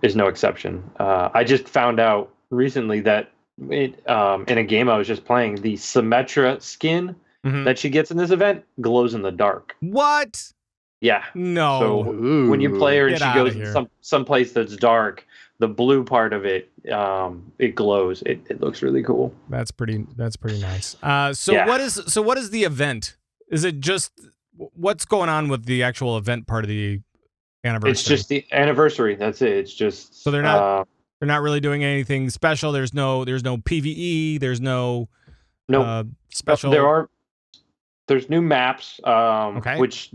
exception. I just found out recently that in a game I was just playing, the Symmetra skin that she gets in this event glows in the dark. What? Yeah. No. So when you play her and she goes some place that's dark, the blue part of it, it glows. It looks really cool. That's pretty nice. What is the event? Is it just what's going on with the actual event part of the anniversary? It's just the anniversary. That's it. It's just so they're not really doing anything special. There's no PvE. There's no special. There's new maps. Which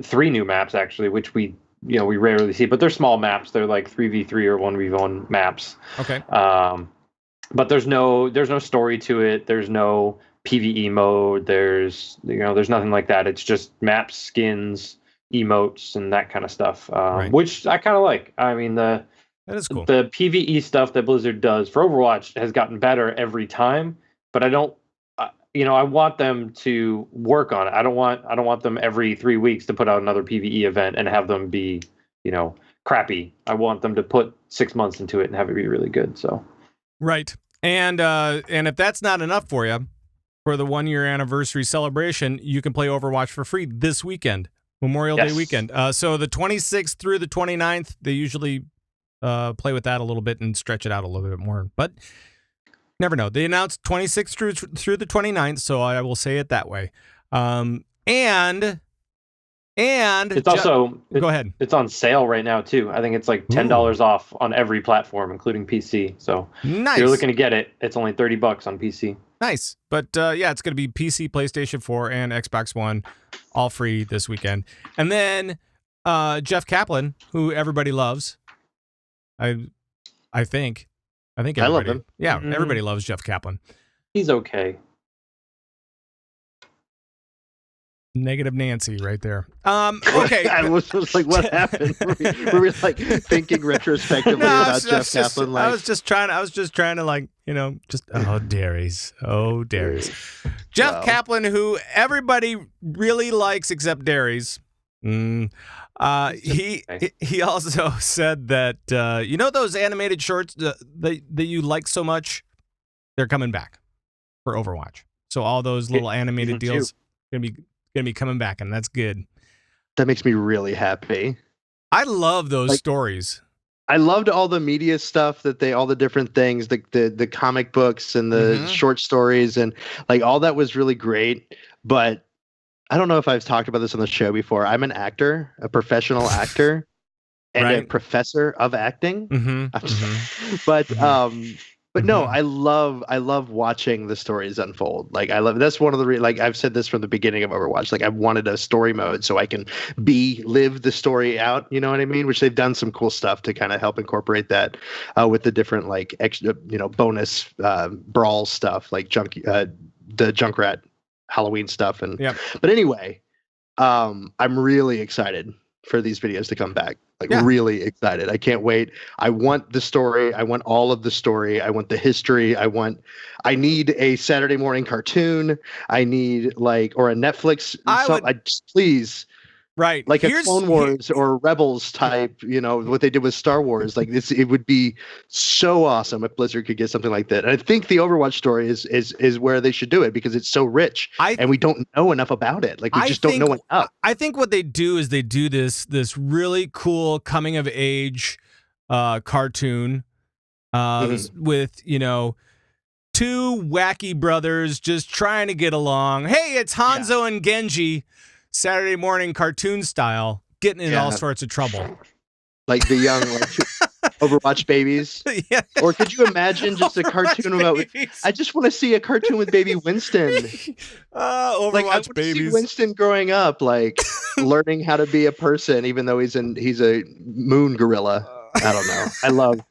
3 new maps actually, which we rarely see, but they're small maps. They're like 3v3 or 1v1 maps. Okay. But there's no story to it. There's no PvE mode. There's nothing like that. It's just maps, skins, emotes, and that kind of stuff, which I kind of like. I mean, that is cool. The PvE stuff that Blizzard does for Overwatch has gotten better every time, but I don't. I want them to work on it. I don't want them every 3 weeks to put out another PvE event and have them be, crappy. I want them to put 6 months into it and have it be really good. So, right. And if that's not enough for you, for the 1 year anniversary celebration, you can play Overwatch for free this weekend, Memorial Day weekend. So the 26th through the 29th, they usually play with that a little bit and stretch it out a little bit more, but. Never know. They announced 26th through the 29th, so I will say it that way. And it's also go ahead. It's on sale right now too. I think it's like $10 off on every platform, including PC. So nice. If you're looking to get it, it's only $30 on PC. Nice, but it's going to be PC, PlayStation 4, and Xbox One, all free this weekend. And then Jeff Kaplan, who everybody loves, I think everybody, I love him. Yeah, everybody loves Jeff Kaplan. He's okay. Negative Nancy right there. Okay. I was just like, what happened? Were we like thinking retrospectively about Jeff Kaplan? I was just trying to Dairies. Oh, Dairies. Jeff Kaplan, who everybody really likes except Dairies. He also said that those animated shorts that you like so much, they're coming back for Overwatch. So all those little animated deals gonna be coming back, and that's good. That makes me really happy. I love those stories. I loved all the media stuff all the different things, the comic books and the short stories, and like all that was really great. But I don't know if I've talked about this on the show before. I'm an actor, a professional actor, and a professor of acting. But no, I love watching the stories unfold. Like that's one of the like I've said this from the beginning of Overwatch. Like I wanted a story mode so I can live the story out. You know what I mean? Which they've done some cool stuff to kind of help incorporate that with the different like extra bonus brawl stuff like the Junkrat Halloween stuff. But anyway, I'm really excited for these videos to come back. Like Yeah. really excited. I can't wait. I want the story. I want all of the story. I want the history. I need a Saturday morning cartoon. I need or a Netflix. Please. Right. Like a Clone Wars or Rebels type, what they did with Star Wars. Like this, it would be so awesome if Blizzard could get something like that. And I think the Overwatch story is where they should do it because it's so rich and we don't know enough about it. Like we just don't know enough. I think what they do is they do this really cool coming of age cartoon with, two wacky brothers just trying to get along. Hey, it's Hanzo and Genji. Saturday morning cartoon style, getting in all sorts of trouble. Like the young Overwatch babies. Yeah. Or could you imagine just a cartoon about I just want to see a cartoon with baby Winston. Overwatch I want to babies. see Winston growing up, learning how to be a person, even though he's a moon gorilla. I don't know. I love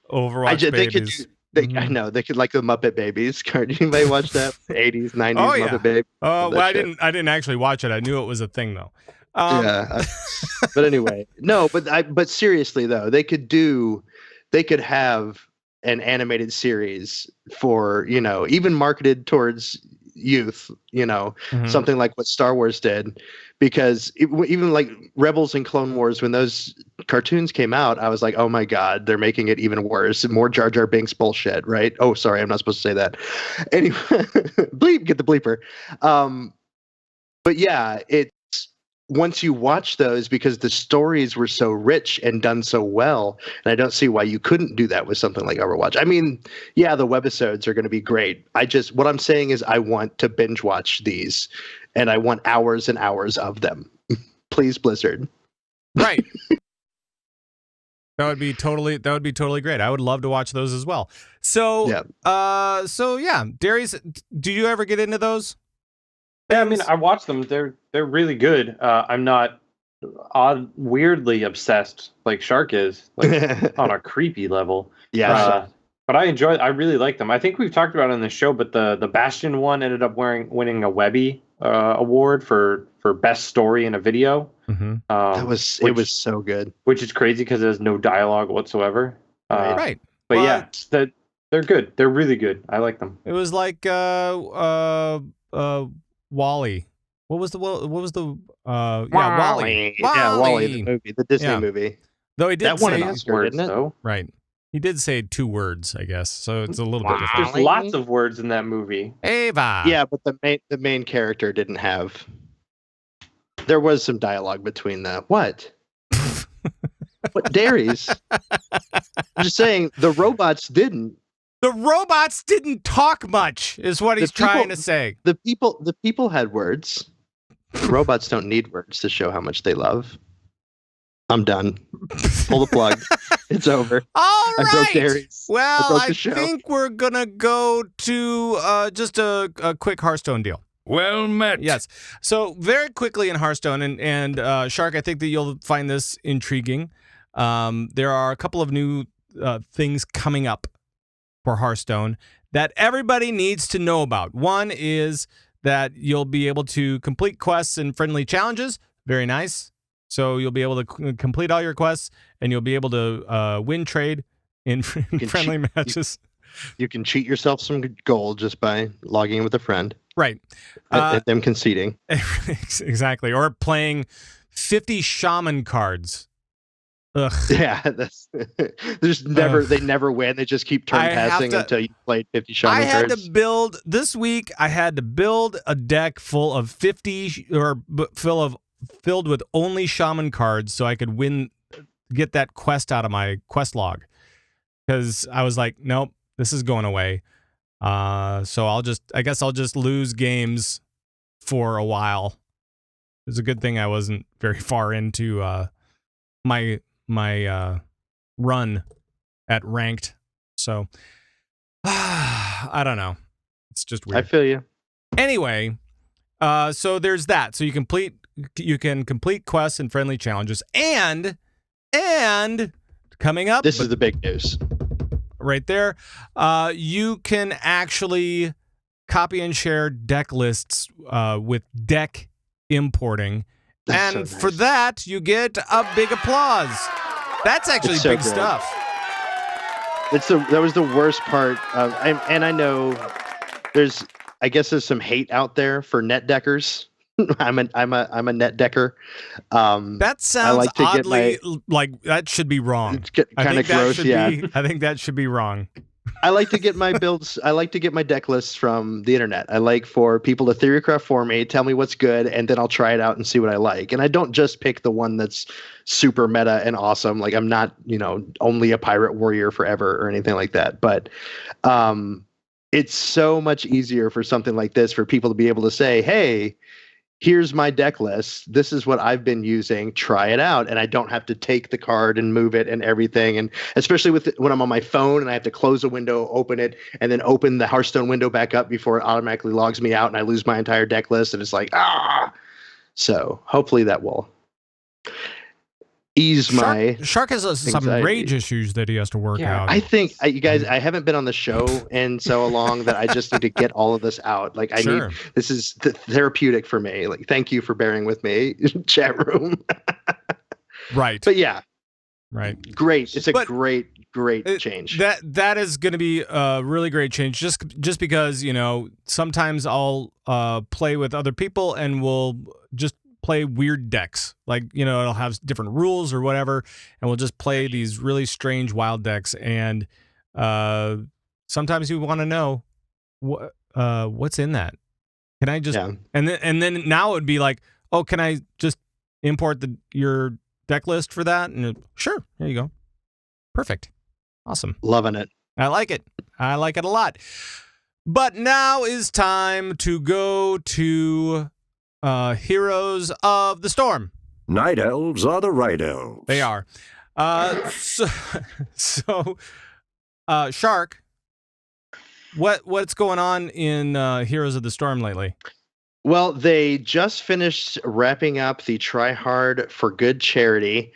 Overwatch babies. I know they could like the Muppet Babies. Anybody watch that? 80s, 90s Muppet Babies. Oh, well, I didn't actually watch it. I knew it was a thing though. But anyway, no. But seriously though, they could have an animated series for even marketed towards youth. Something like what Star Wars did, because even like Rebels and Clone Wars, when those cartoons came out, I was like, oh my god, they're making it even worse. More Jar Jar Binks bullshit, right? Oh, sorry, I'm not supposed to say that. Anyway, get the bleeper. But yeah, it's once you watch those, because the stories were so rich and done so well, and I don't see why you couldn't do that with something like Overwatch. I mean, yeah, the webisodes are going to be great. What I'm saying is I want to binge watch these, and I want hours and hours of them. Please, Blizzard. Right. That would be totally great. I would love to watch those as well. So, Darius, do you ever get into those? Yeah, I mean, I watch them. They're really good. I'm not weirdly obsessed like Shark is, on a creepy level. Yeah. But I really like them. I think we've talked about it on the show, but the Bastion one ended up winning a Webby award for best story in a video. Mm-hmm. It was so good. Which is crazy because there's no dialogue whatsoever. Right. But they're good. They're really good. I like them. It was like Wall-E. What was the Wall-E? Yeah, Wall-E, the movie, the Disney movie. Though he did that won say an Oscar, didn't it? Though. Right. He did say 2 words, I guess. So it's a little bit different. There's lots of words in that movie. Ava. Yeah, but the main character didn't have. There was some dialogue between the what? What Dairies? I'm just saying the robots didn't. The robots didn't talk much, is what he's trying to say. The people had words. The robots don't need words to show how much they love. I'm done. Pull the plug. It's over. All right. I broke Dairies. Well, I think we're going to go to just a quick Hearthstone deal. Well met. Yes. So very quickly in Hearthstone, and Shark, I think that you'll find this intriguing. There are a couple of new things coming up for Hearthstone that everybody needs to know about. One is that you'll be able to complete quests and friendly challenges. Very nice. So you'll be able to complete all your quests, and you'll be able to win trade in friendly matches. You can cheat yourself some gold just by logging in with a friend. Right. Them conceding. Exactly. Or playing 50 shaman cards. Ugh. Yeah, they never win. They just keep turn passing until you played 50 shaman cards. This week I had to build a deck full of 50 filled with only shaman cards so I could get that quest out of my quest log. Because I was like, nope, this is going away. So I guess I'll just lose games for a while. It's a good thing I wasn't very far into my run at ranked. So I don't know. It's just weird. I feel you. Anyway, so there's that. So you can complete quests and friendly challenges, and coming up. This is the big news. Right there. You can actually copy and share deck lists with deck importing And so nice. for that, you get a big applause. That's actually It's so big great. stuff. That was the worst part of, and I know I guess there's some hate out there for net deckers. I'm a net decker. That sounds like to get oddly like that should be wrong. It's kind of gross. Yeah, I think that should be wrong. I like to get my builds. I like to get my deck lists from the internet. I like for people to theorycraft for me, tell me what's good, and then I'll try it out and see what I like. And I don't just pick the one that's super meta and awesome. Like I'm not, only a pirate warrior forever or anything like that. But it's so much easier for something like this for people to be able to say, hey, here's my deck list. This is what I've been using. Try it out. And I don't have to take the card and move it and everything. And especially when I'm on my phone and I have to close a window, open it, and then open the Hearthstone window back up before it automatically logs me out and I lose my entire deck list. And it's like, So hopefully that will ease my Shark has some anxiety. rage issues that he has to work out. I think you guys, I haven't been on the show in so long that I just need to get all of this out. Like this is therapeutic for me. Like, thank you for bearing with me, chat room. Right. But yeah. Right. Great. It's a great change. That is going to be a really great change. Just because, sometimes I'll play with other people and we'll just play weird decks. Like, it'll have different rules or whatever, and we'll just play these really strange wild decks. And sometimes you want to know what's in that. Can I just and then now it would be like, oh, can I just import your deck list for that? And sure, there you go. Perfect. Awesome. Loving it. I like it. I like it a lot. But now is time to go to Heroes of the Storm. Night elves are the right elves. They are. Shark, what's going on in Heroes of the Storm lately? Well, they just finished wrapping up the Tryhard for Good charity.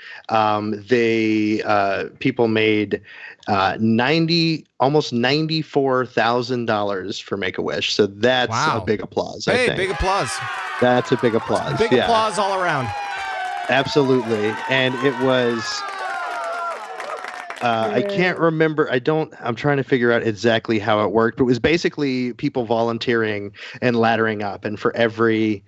People made almost $94,000 for Make-A-Wish. So that's a big applause. I think. Big applause. That's a big applause. Big applause all around. Absolutely. And it was I can't remember. I'm trying to figure out exactly how it worked, but it was basically people volunteering and laddering up, and for every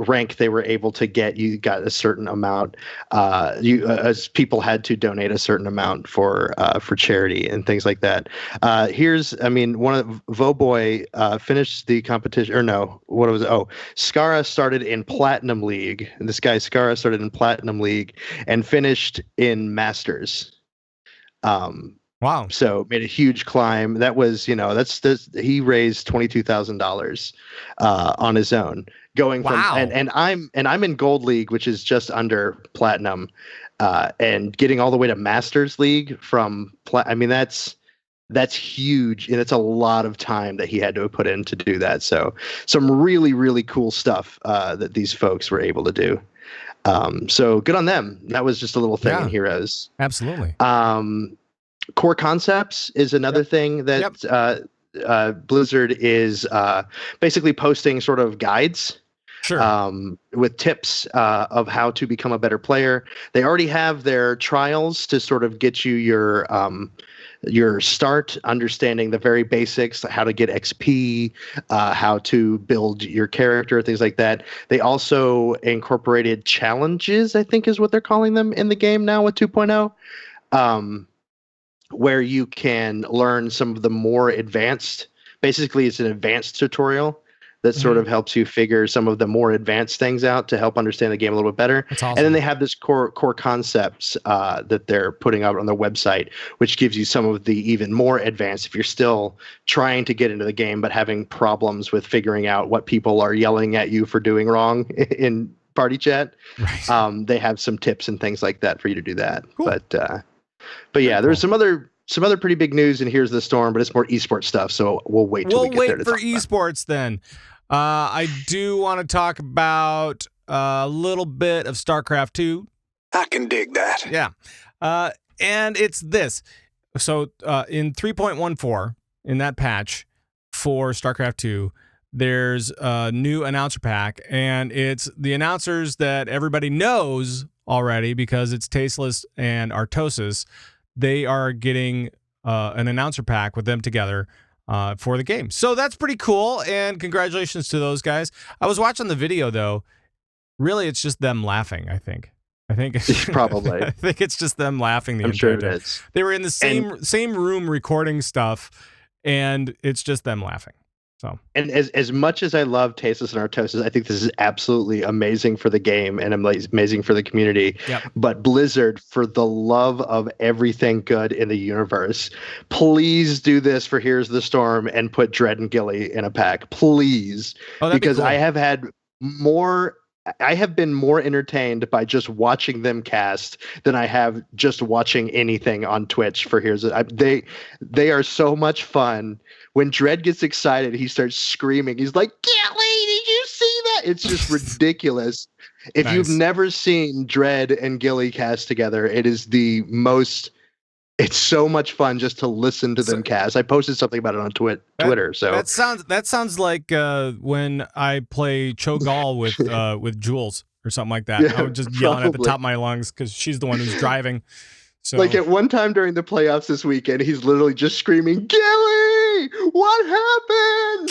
rank they were able to get, you got a certain amount. As people had to donate a certain amount for charity and things like that. One of Voboy finished the competition, or no, what was it? Oh, Skara started in Platinum League. And this guy Skara started in Platinum League and finished in Masters. Wow. So made a huge climb. That was, he raised $22,000 on his own, going from and I'm in Gold League, which is just under Platinum, and getting all the way to Masters League from that's huge, and it's a lot of time that he had to put in to do that. So some really, really cool stuff that these folks were able to do. So good on them. That was just a little thing in Heroes. Absolutely. Core Concepts is another thing that Blizzard is basically posting sort of guides. Sure. With tips of how to become a better player. They already have their trials to sort of get you your start, understanding the very basics, how to get XP, how to build your character, things like that. They also incorporated challenges, I think is what they're calling them in the game now with 2.0, where you can learn some of the more advanced, basically it's an advanced tutorial that sort of helps you figure some of the more advanced things out to help understand the game a little bit better. That's awesome. And then they have this core concepts that they're putting out on their website, which gives you some of the even more advanced, if you're still trying to get into the game but having problems with figuring out what people are yelling at you for doing wrong in party chat. Right. They have some tips and things like that for you to do that. Cool. But yeah, there's some other pretty big news in Here's the Storm, but it's more esports stuff, so we'll wait till we get there to talk esports then. I do want to talk about a little bit of StarCraft 2. I can dig that. Yeah. And it's this. So in 3.14, in that patch for StarCraft 2, there's a new announcer pack, and it's the announcers that everybody knows already because it's Tasteless and Artosis. They are getting an announcer pack with them together for the game. So that's pretty cool, and congratulations to those guys. I was watching the video, though. Really, it's just them laughing, I think. Probably. I think it's just them laughing the I'm entire sure time. it is. They were in the same room recording stuff, and it's just them laughing. So, and as much as I love Tasteless and Artosis, I think this is absolutely amazing for the game and amazing for the community. Yep. But Blizzard, for the love of everything good in the universe, please do this for Here's the Storm and put Dread and Gilly in a pack, please. Because I have been more entertained by just watching them cast than I have just watching anything on Twitch for they are so much fun. When Dread gets excited, he starts screaming. He's like, "Gilly, did you see that?" It's just ridiculous. If you've never seen Dread and Gilly cast together, it's so much fun just to listen to them cast. I posted something about it on Twitter. So that sounds like when I play Cho'Gall with Jules or something like that. Yeah, I would just yelling at the top of my lungs because she's the one who's driving. So like at one time during the playoffs this weekend, he's literally just screaming, "Gilly, what happened?"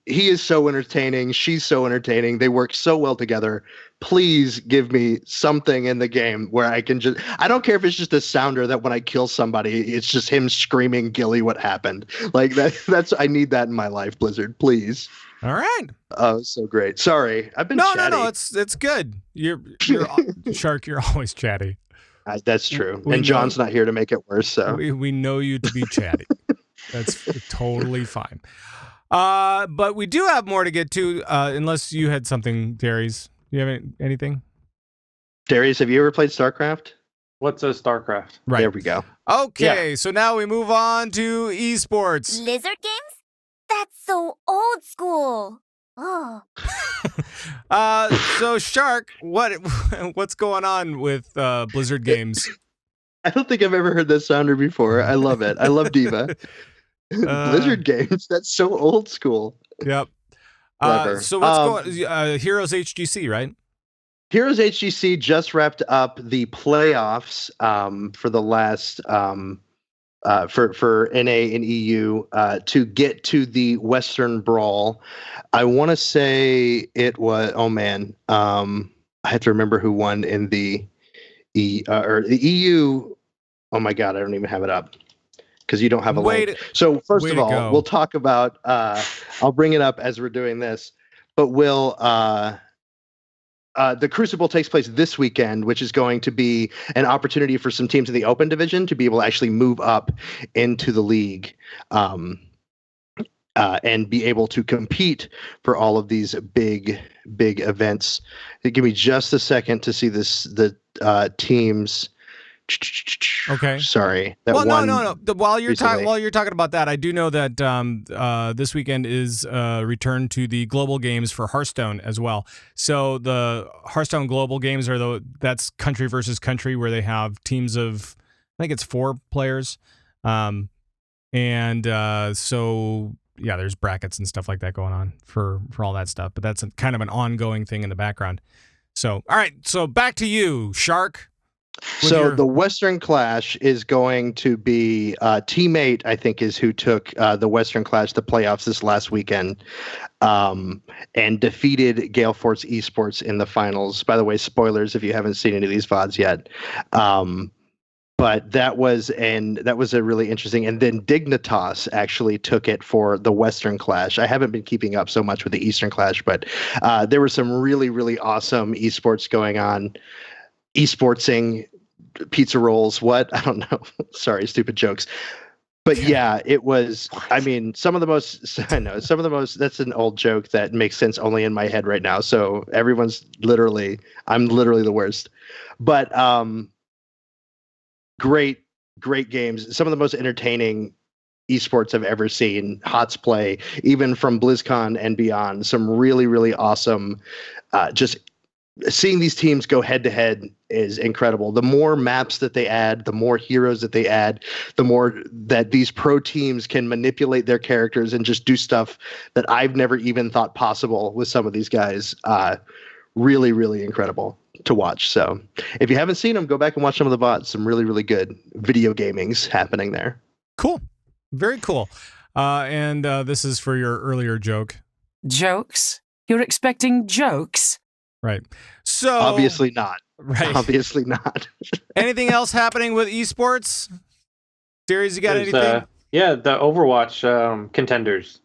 He is so entertaining. She's so entertaining. They work so well together. Please give me something in the game where I don't care if it's just a sounder that when I kill somebody, it's just him screaming, "Gilly, what happened?" Like I need that in my life, Blizzard, please. All right. Oh, so great. Sorry. I've been chatty. No, it's good. You're Shark, you're always chatty. That's true. And John's not here to make it worse, so. We know you to be chatty. That's totally fine. But we do have more to get to, unless you had something, Dairies. You have anything? Darius, have you ever played StarCraft? What's a StarCraft? Right. There we go. Okay, So now we move on to eSports. Blizzard games? That's so old school. Oh. So Shark, what's going on with Blizzard games? I don't think I've ever heard that sounder before. I love it. I love Diva. Blizzard games. That's so old school. Yep. So what's going? Heroes HGC, right? Heroes HGC just wrapped up the playoffs for the last for NA and EU to get to the Western Brawl. I want to say it was. Oh man, I have to remember who won in the or the EU. Oh my god, I don't even have it up because you don't have a link. So first of all, we'll talk about. I'll bring it up as we're doing this, but we'll. The Crucible takes place this weekend, which is going to be an opportunity for some teams in the Open Division to be able to actually move up into the league and be able to compete for all of these big events. Give me just a second to see the teams. Okay. Sorry. No. While you're talking about that, I do know that this weekend is return to the global games for Hearthstone as well. So the Hearthstone global games that's country versus country, where they have teams of, I think it's 4 players, so yeah, there's brackets and stuff like that going on for all that stuff. But that's kind of an ongoing thing in the background. So all right, so back to you, Shark. So the Western Clash is going to be Teammate, I think, is who took the Western Clash to playoffs this last weekend and defeated Gale Force Esports in the finals. By the way, spoilers if you haven't seen any of these VODs yet. But that was a really interesting. And then Dignitas actually took it for the Western Clash. I haven't been keeping up so much with the Eastern Clash, but there were some really, really awesome esports going on. Esportsing, pizza rolls, what? I don't know. Sorry, stupid jokes. But yeah, it was, I mean, some of the most, that's an old joke that makes sense only in my head right now. So I'm literally the worst. But great games. Some of the most entertaining esports I've ever seen. HOTS play, even from BlizzCon and beyond. Some really, really awesome, just seeing these teams go head to head is incredible. The more maps that they add, the more heroes that they add, the more that these pro teams can manipulate their characters and just do stuff that I've never even thought possible with some of these guys. Really, really incredible to watch. So if you haven't seen them, go back and watch some of the VODs. Some really, really good video gaming's happening there. Cool. Very cool. And this is for your earlier joke. Jokes? You're expecting jokes? Right. So obviously not. Right. Obviously not. Anything else happening with esports? Dairies, you got anything? Yeah, the Overwatch Contenders.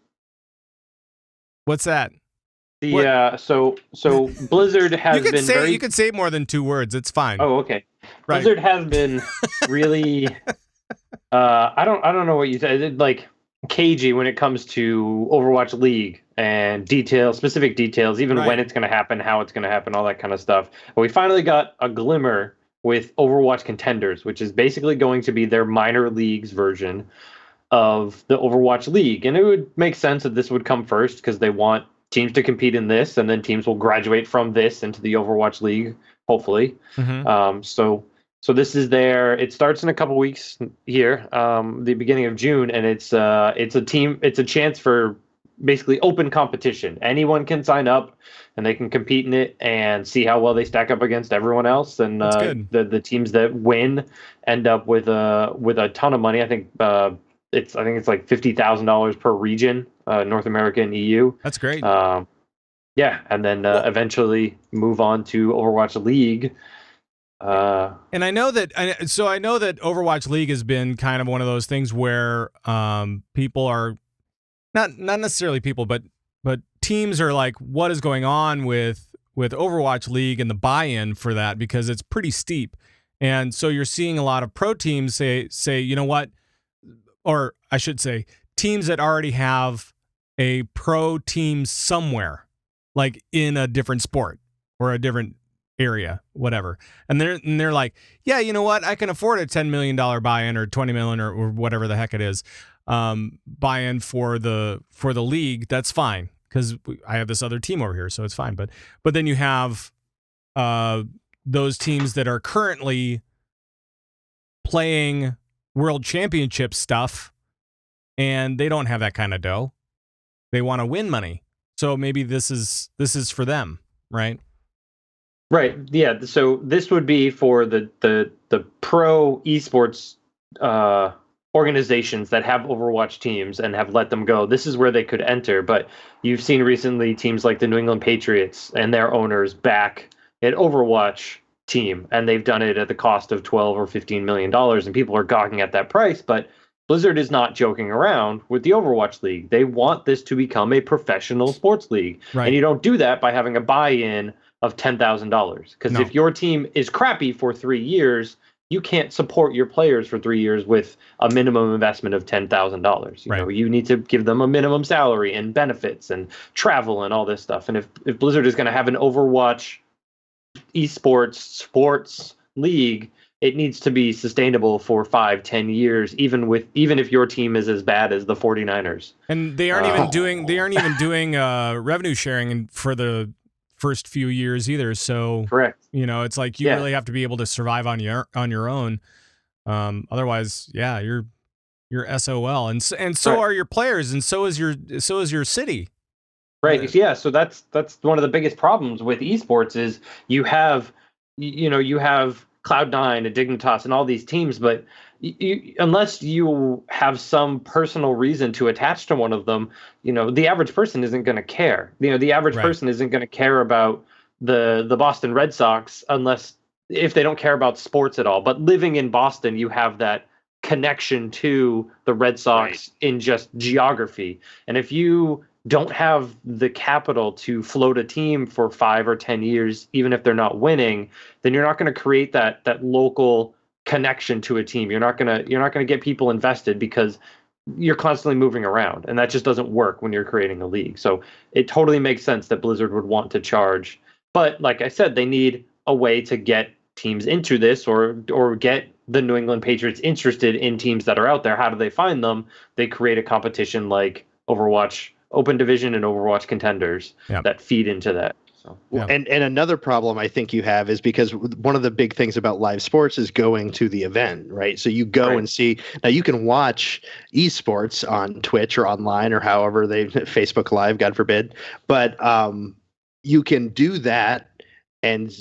What's that? So Blizzard has been you can say more than 2 words. It's fine. Oh, okay. Right. Blizzard has been really I don't know what you said. Like cagey when it comes to Overwatch League and specific details, even when it's going to happen, how it's going to happen, all that kind of stuff. But we finally got a glimmer with Overwatch Contenders, which is basically going to be their minor leagues version of the Overwatch League. And it would make sense that this would come first because they want teams to compete in this, and then teams will graduate from this into the Overwatch League, hopefully. Mm-hmm. So this is it starts in a couple weeks here, the beginning of June, and it's a chance for basically open competition. Anyone can sign up and they can compete in it and see how well they stack up against everyone else. And the teams that win end up with a ton of money. I think it's like $50,000 per region, North America and EU. That's great. Yeah, and then eventually move on to Overwatch League. And I know that Overwatch League has been kind of one of those things where people are not necessarily people, but teams are like, what is going on with Overwatch League and the buy-in for that, because it's pretty steep. And so you're seeing a lot of pro teams say, you know what, or I should say teams that already have a pro team somewhere, like in a different sport or a different area, whatever. And they're like, yeah, you know what? I can afford a $10 million buy-in or $20 million or whatever the heck it is, buy-in for the league. That's fine because I have this other team over here, so it's fine. But then you have those teams that are currently playing World Championship stuff, and they don't have that kind of dough. They want to win money, so maybe this is for them, right? Right. Yeah. So this would be for the pro esports organizations that have Overwatch teams and have let them go. This is where they could enter. But you've seen recently teams like the New England Patriots and their owners back an Overwatch team, and they've done it at the cost of $12 or $15 million, and people are gawking at that price. But Blizzard is not joking around with the Overwatch League. They want this to become a professional sports league. Right. And you don't do that by having a buy-in of $10,000. Because if your team is crappy for 3 years, you can't support your players for 3 years with a minimum investment of $10,000. You know, you need to give them a minimum salary and benefits and travel and all this stuff. And if Blizzard is going to have an Overwatch esports sports league, it needs to be sustainable for 5-10 years, even if your team is as bad as the 49ers. And they aren't even doing revenue sharing for the first few years either. So correct. You know, it's like you really have to be able to survive on your own. Otherwise, yeah, you're SOL, and so are your players, and so is your city. Right. Yeah. So that's one of the biggest problems with esports is you have Cloud9 and Dignitas and all these teams, but unless you have some personal reason to attach to one of them, the average person isn't going to care. The average person isn't going to care about the Boston Red Sox if they don't care about sports at all. But living in Boston, you have that connection to the Red Sox in just geography. And if you don't have the capital to float a team for 5 or 10 years, even if they're not winning, then you're not going to create that local connection to a team. You're not going to get people invested because you're constantly moving around, and that just doesn't work when you're creating a league. So it totally makes sense that Blizzard would want to charge. But like I said, they need a way to get teams into this or get the New England Patriots interested in teams that are out there. How do they find them? They create a competition like Overwatch Open Division and Overwatch Contenders that feed into that. So Yeah. And another problem I think you have is because one of the big things about live sports is going to the event, right? So you go and see. Now you can watch eSports on Twitch or online or however they Facebook Live, God forbid, but you can do that and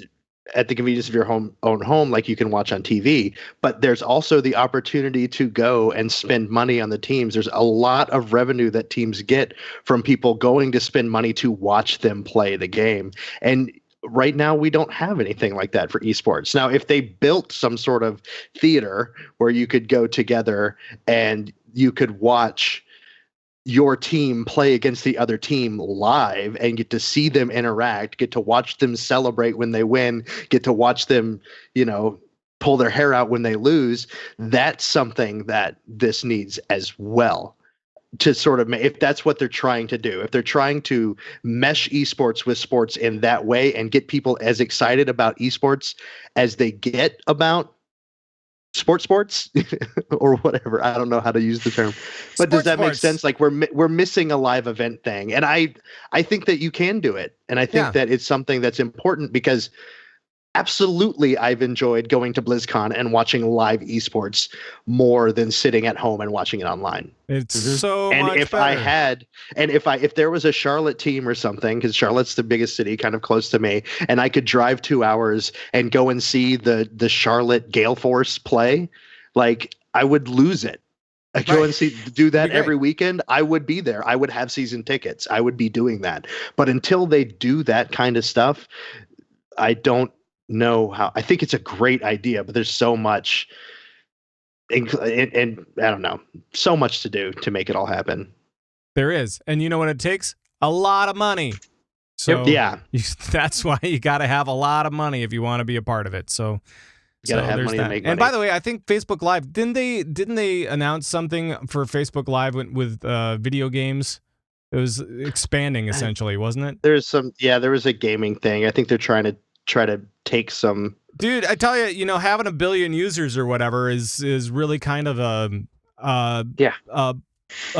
at the convenience of your own home, like you can watch on TV. But there's also the opportunity to go and spend money on the teams. There's a lot of revenue that teams get from people going to spend money to watch them play the game. And right now we don't have anything like that for esports. Now, if they built some sort of theater where you could go together and you could watch your team play against the other team live and get to see them interact, get to watch them celebrate when they win, get to watch them, pull their hair out when they lose. That's something that this needs as well to sort of, if that's what they're trying to do, if they're trying to mesh esports with sports in that way and get people as excited about esports as they get about sports or whatever. I don't know how to use the term, but does that make sense? Like we're missing a live event thing. And I think that you can do it. And I think that it's something that's important because absolutely I've enjoyed going to BlizzCon and watching live esports more than sitting at home and watching it online. It's so and much if better. If there was a Charlotte team or something, because Charlotte's the biggest city kind of close to me, and I could drive 2 hours and go and see the Charlotte Gale Force play, like I would lose it. I go and do that every weekend. I would be there. I would have season tickets. I would be doing that. But until they do that kind of stuff, I don't know how. I think it's a great idea, but there's so much and I don't know, so much to do to make it all happen. There is. And you know what it takes? A lot of money. So that's why you got to have a lot of money if you want to be a part of it. So you got to have money to make money. And by the way, I think Facebook Live, didn't they announce something for Facebook Live with video games? It was expanding essentially, wasn't it? There was a gaming thing. I think they're trying to take some. Dude, I tell you, having 1 billion users or whatever is really kind of a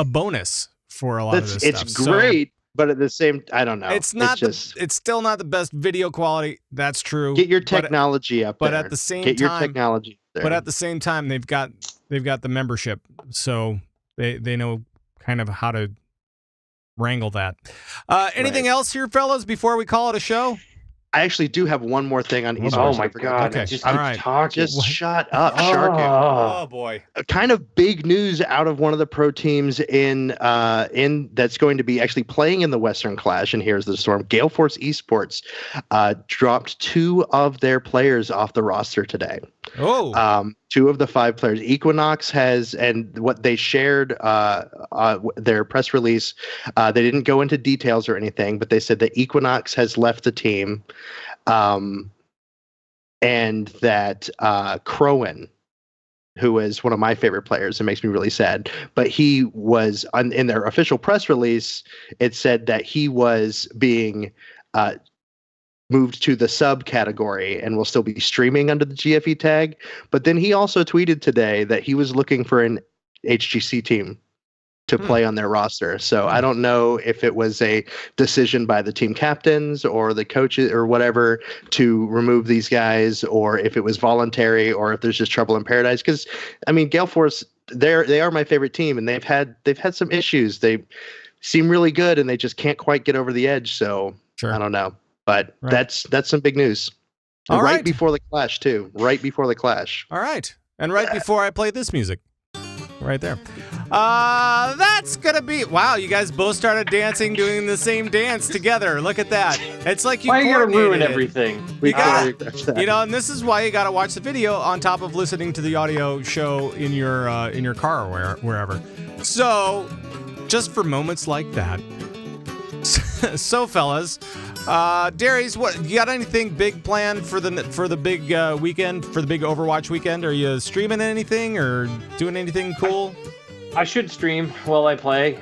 bonus for a lot of this stuff. It's great, but at the same, I don't know. It's not. It's still not the best video quality. That's true. Get your technology up there. But at the same time, your technology there. But at the same time, they've got the membership, so they know kind of how to wrangle that. Anything else here, fellas, before we call it a show? I actually do have one more thing on esports. Oh my god! Okay. Just all keep right. talking. Just shut up, Sharku. Oh boy! Kind of big news out of one of the pro teams in that's going to be actually playing in the Western Clash. And here's the storm: Gale Force Esports dropped 2 of their players off the roster today. Oh. 2 of the 5 players. Equinox has, and what they shared their press release, they didn't go into details or anything, but they said that Equinox has left the team, and that Crowan, who is one of my favorite players, it makes me really sad, but he was in their official press release, it said that he was being moved to the sub category and will still be streaming under the GFE tag. But then he also tweeted today that he was looking for an HGC team to play on their roster. So I don't know if it was a decision by the team captains or the coaches or whatever to remove these guys, or if it was voluntary, or if there's just trouble in paradise. Because I mean, Gale Force, they are my favorite team, and they've had some issues. They seem really good, and they just can't quite get over the edge. So I don't know. But that's some big news. Right before the Clash, too. Right before the Clash. All right. And right before I play this music. Right there. That's going to be... Wow, you guys both started dancing, doing the same dance together. Look at that. It's like you Why are you going to ruin it. everything? And this is why you got to watch the video on top of listening to the audio show in your car or wherever. So, just for moments like that. So, fellas... Dairies, what you got? Anything big planned for the big weekend, for the big Overwatch weekend? Are you streaming anything or doing anything cool? I should stream while I play.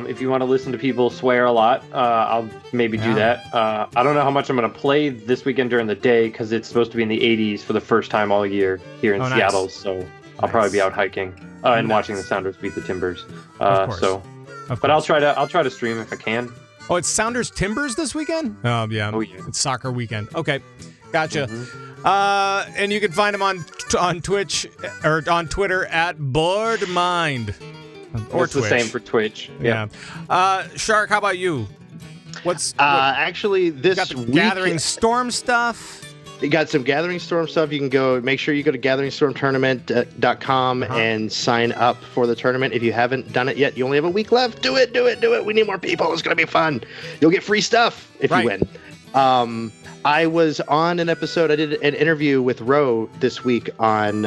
If you want to listen to people swear a lot, I'll maybe do that. I don't know how much I'm going to play this weekend during the day because it's supposed to be in the 80s for the first time all year here in Seattle. Nice. So I'll probably be out hiking and watching the Sounders beat the Timbers. Of course. But I'll try to stream if I can. Oh, it's Sounders Timbers this weekend? Oh, yeah. Oh, yeah. It's soccer weekend. Okay. Gotcha. And you can find him on Twitch or on Twitter at BoredMind. Or It's the same for Twitch. Yeah. Shark, how about you? Actually, this got the week, Gathering Storm stuff? You got some Gathering Storm stuff. You can make sure you go to gatheringstormtournament.com and sign up for the tournament. If you haven't done it yet, you only have a week left. Do it. We need more people. It's going to be fun. You'll get free stuff if you win. I was on an episode. I did an interview with Ro this week on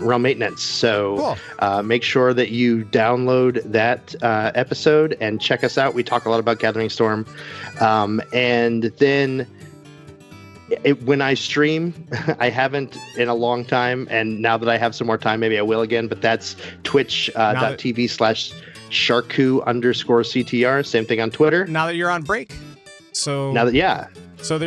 realm maintenance. So make sure that you download that episode and check us out. We talk a lot about Gathering Storm. And then when I stream, I haven't in a long time. And now that I have some more time, maybe I will again. But that's twitch.tv/Sharku_CTR. Same thing on Twitter. Now that you're on break. So there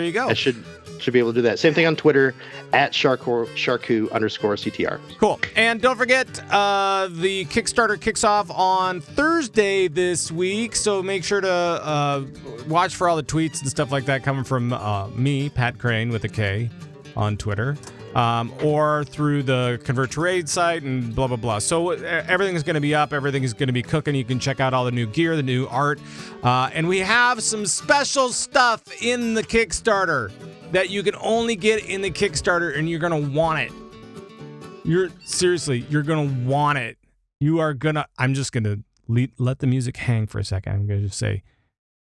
you go. I should be able to do that. Same thing on Twitter at Sharku_CTR. Cool. And don't forget, the Kickstarter kicks off on Thursday this week. So make sure to watch for all the tweets and stuff like that coming from me, Pat Crane with a K on Twitter. Or through the Convert to Raid site and blah, blah, blah. So everything is going to be up. Everything is going to be cooking. You can check out all the new gear, the new art. And we have some special stuff in the Kickstarter that you can only get in the Kickstarter, and you're going to want it. You're going to want it. I'm just going to let the music hang for a second. I'm going to just say,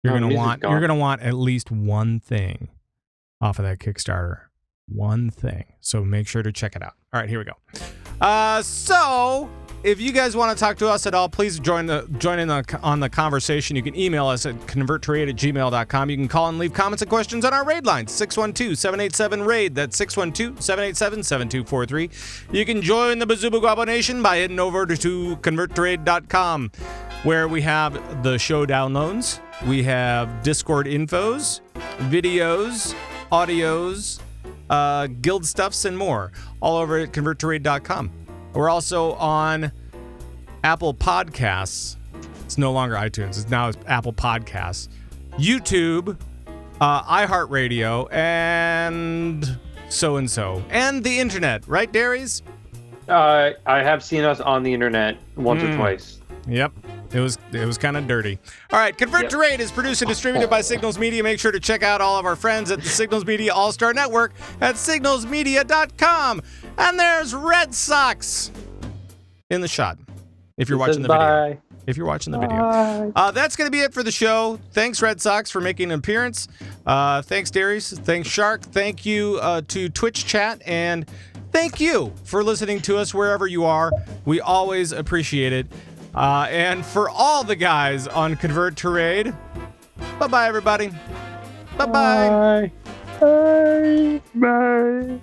you're going to want at least one thing off of that Kickstarter. One thing. So make sure to check it out. All right, here we go. So if you guys want to talk to us at all, please join in on the conversation. You can email us at converttoraid@gmail.com. You can call and leave comments and questions on our raid line, 612-787-RAID. That's 612-787-7243. You can join the Bazooba Guabo Nation by heading over to converttoraid.com, where we have the show downloads. We have Discord infos, videos, audios, guild stuffs, and more, all over at converttoraid.com. We're also on Apple Podcasts. It's no longer iTunes. It's now Apple Podcasts, YouTube, iHeartRadio, and so, and the internet. Right, Dairies? I have seen us on the internet once or twice. Yep. It was kind of dirty. All right, Convert to Raid is produced and distributed by Signals Media. Make sure to check out all of our friends at the Signals Media All-Star Network at signalsmedia.com. And there's Red Sox in the shot. If you're watching the video. If you're watching the video. That's going to be it for the show. Thanks, Red Sox, for making an appearance. Thanks, Darius. Thanks, Shark. Thank you to Twitch chat. And thank you for listening to us wherever you are. We always appreciate it. And for all the guys on Convert to Raid, bye-bye, everybody. Bye-bye. Bye. Bye. Bye.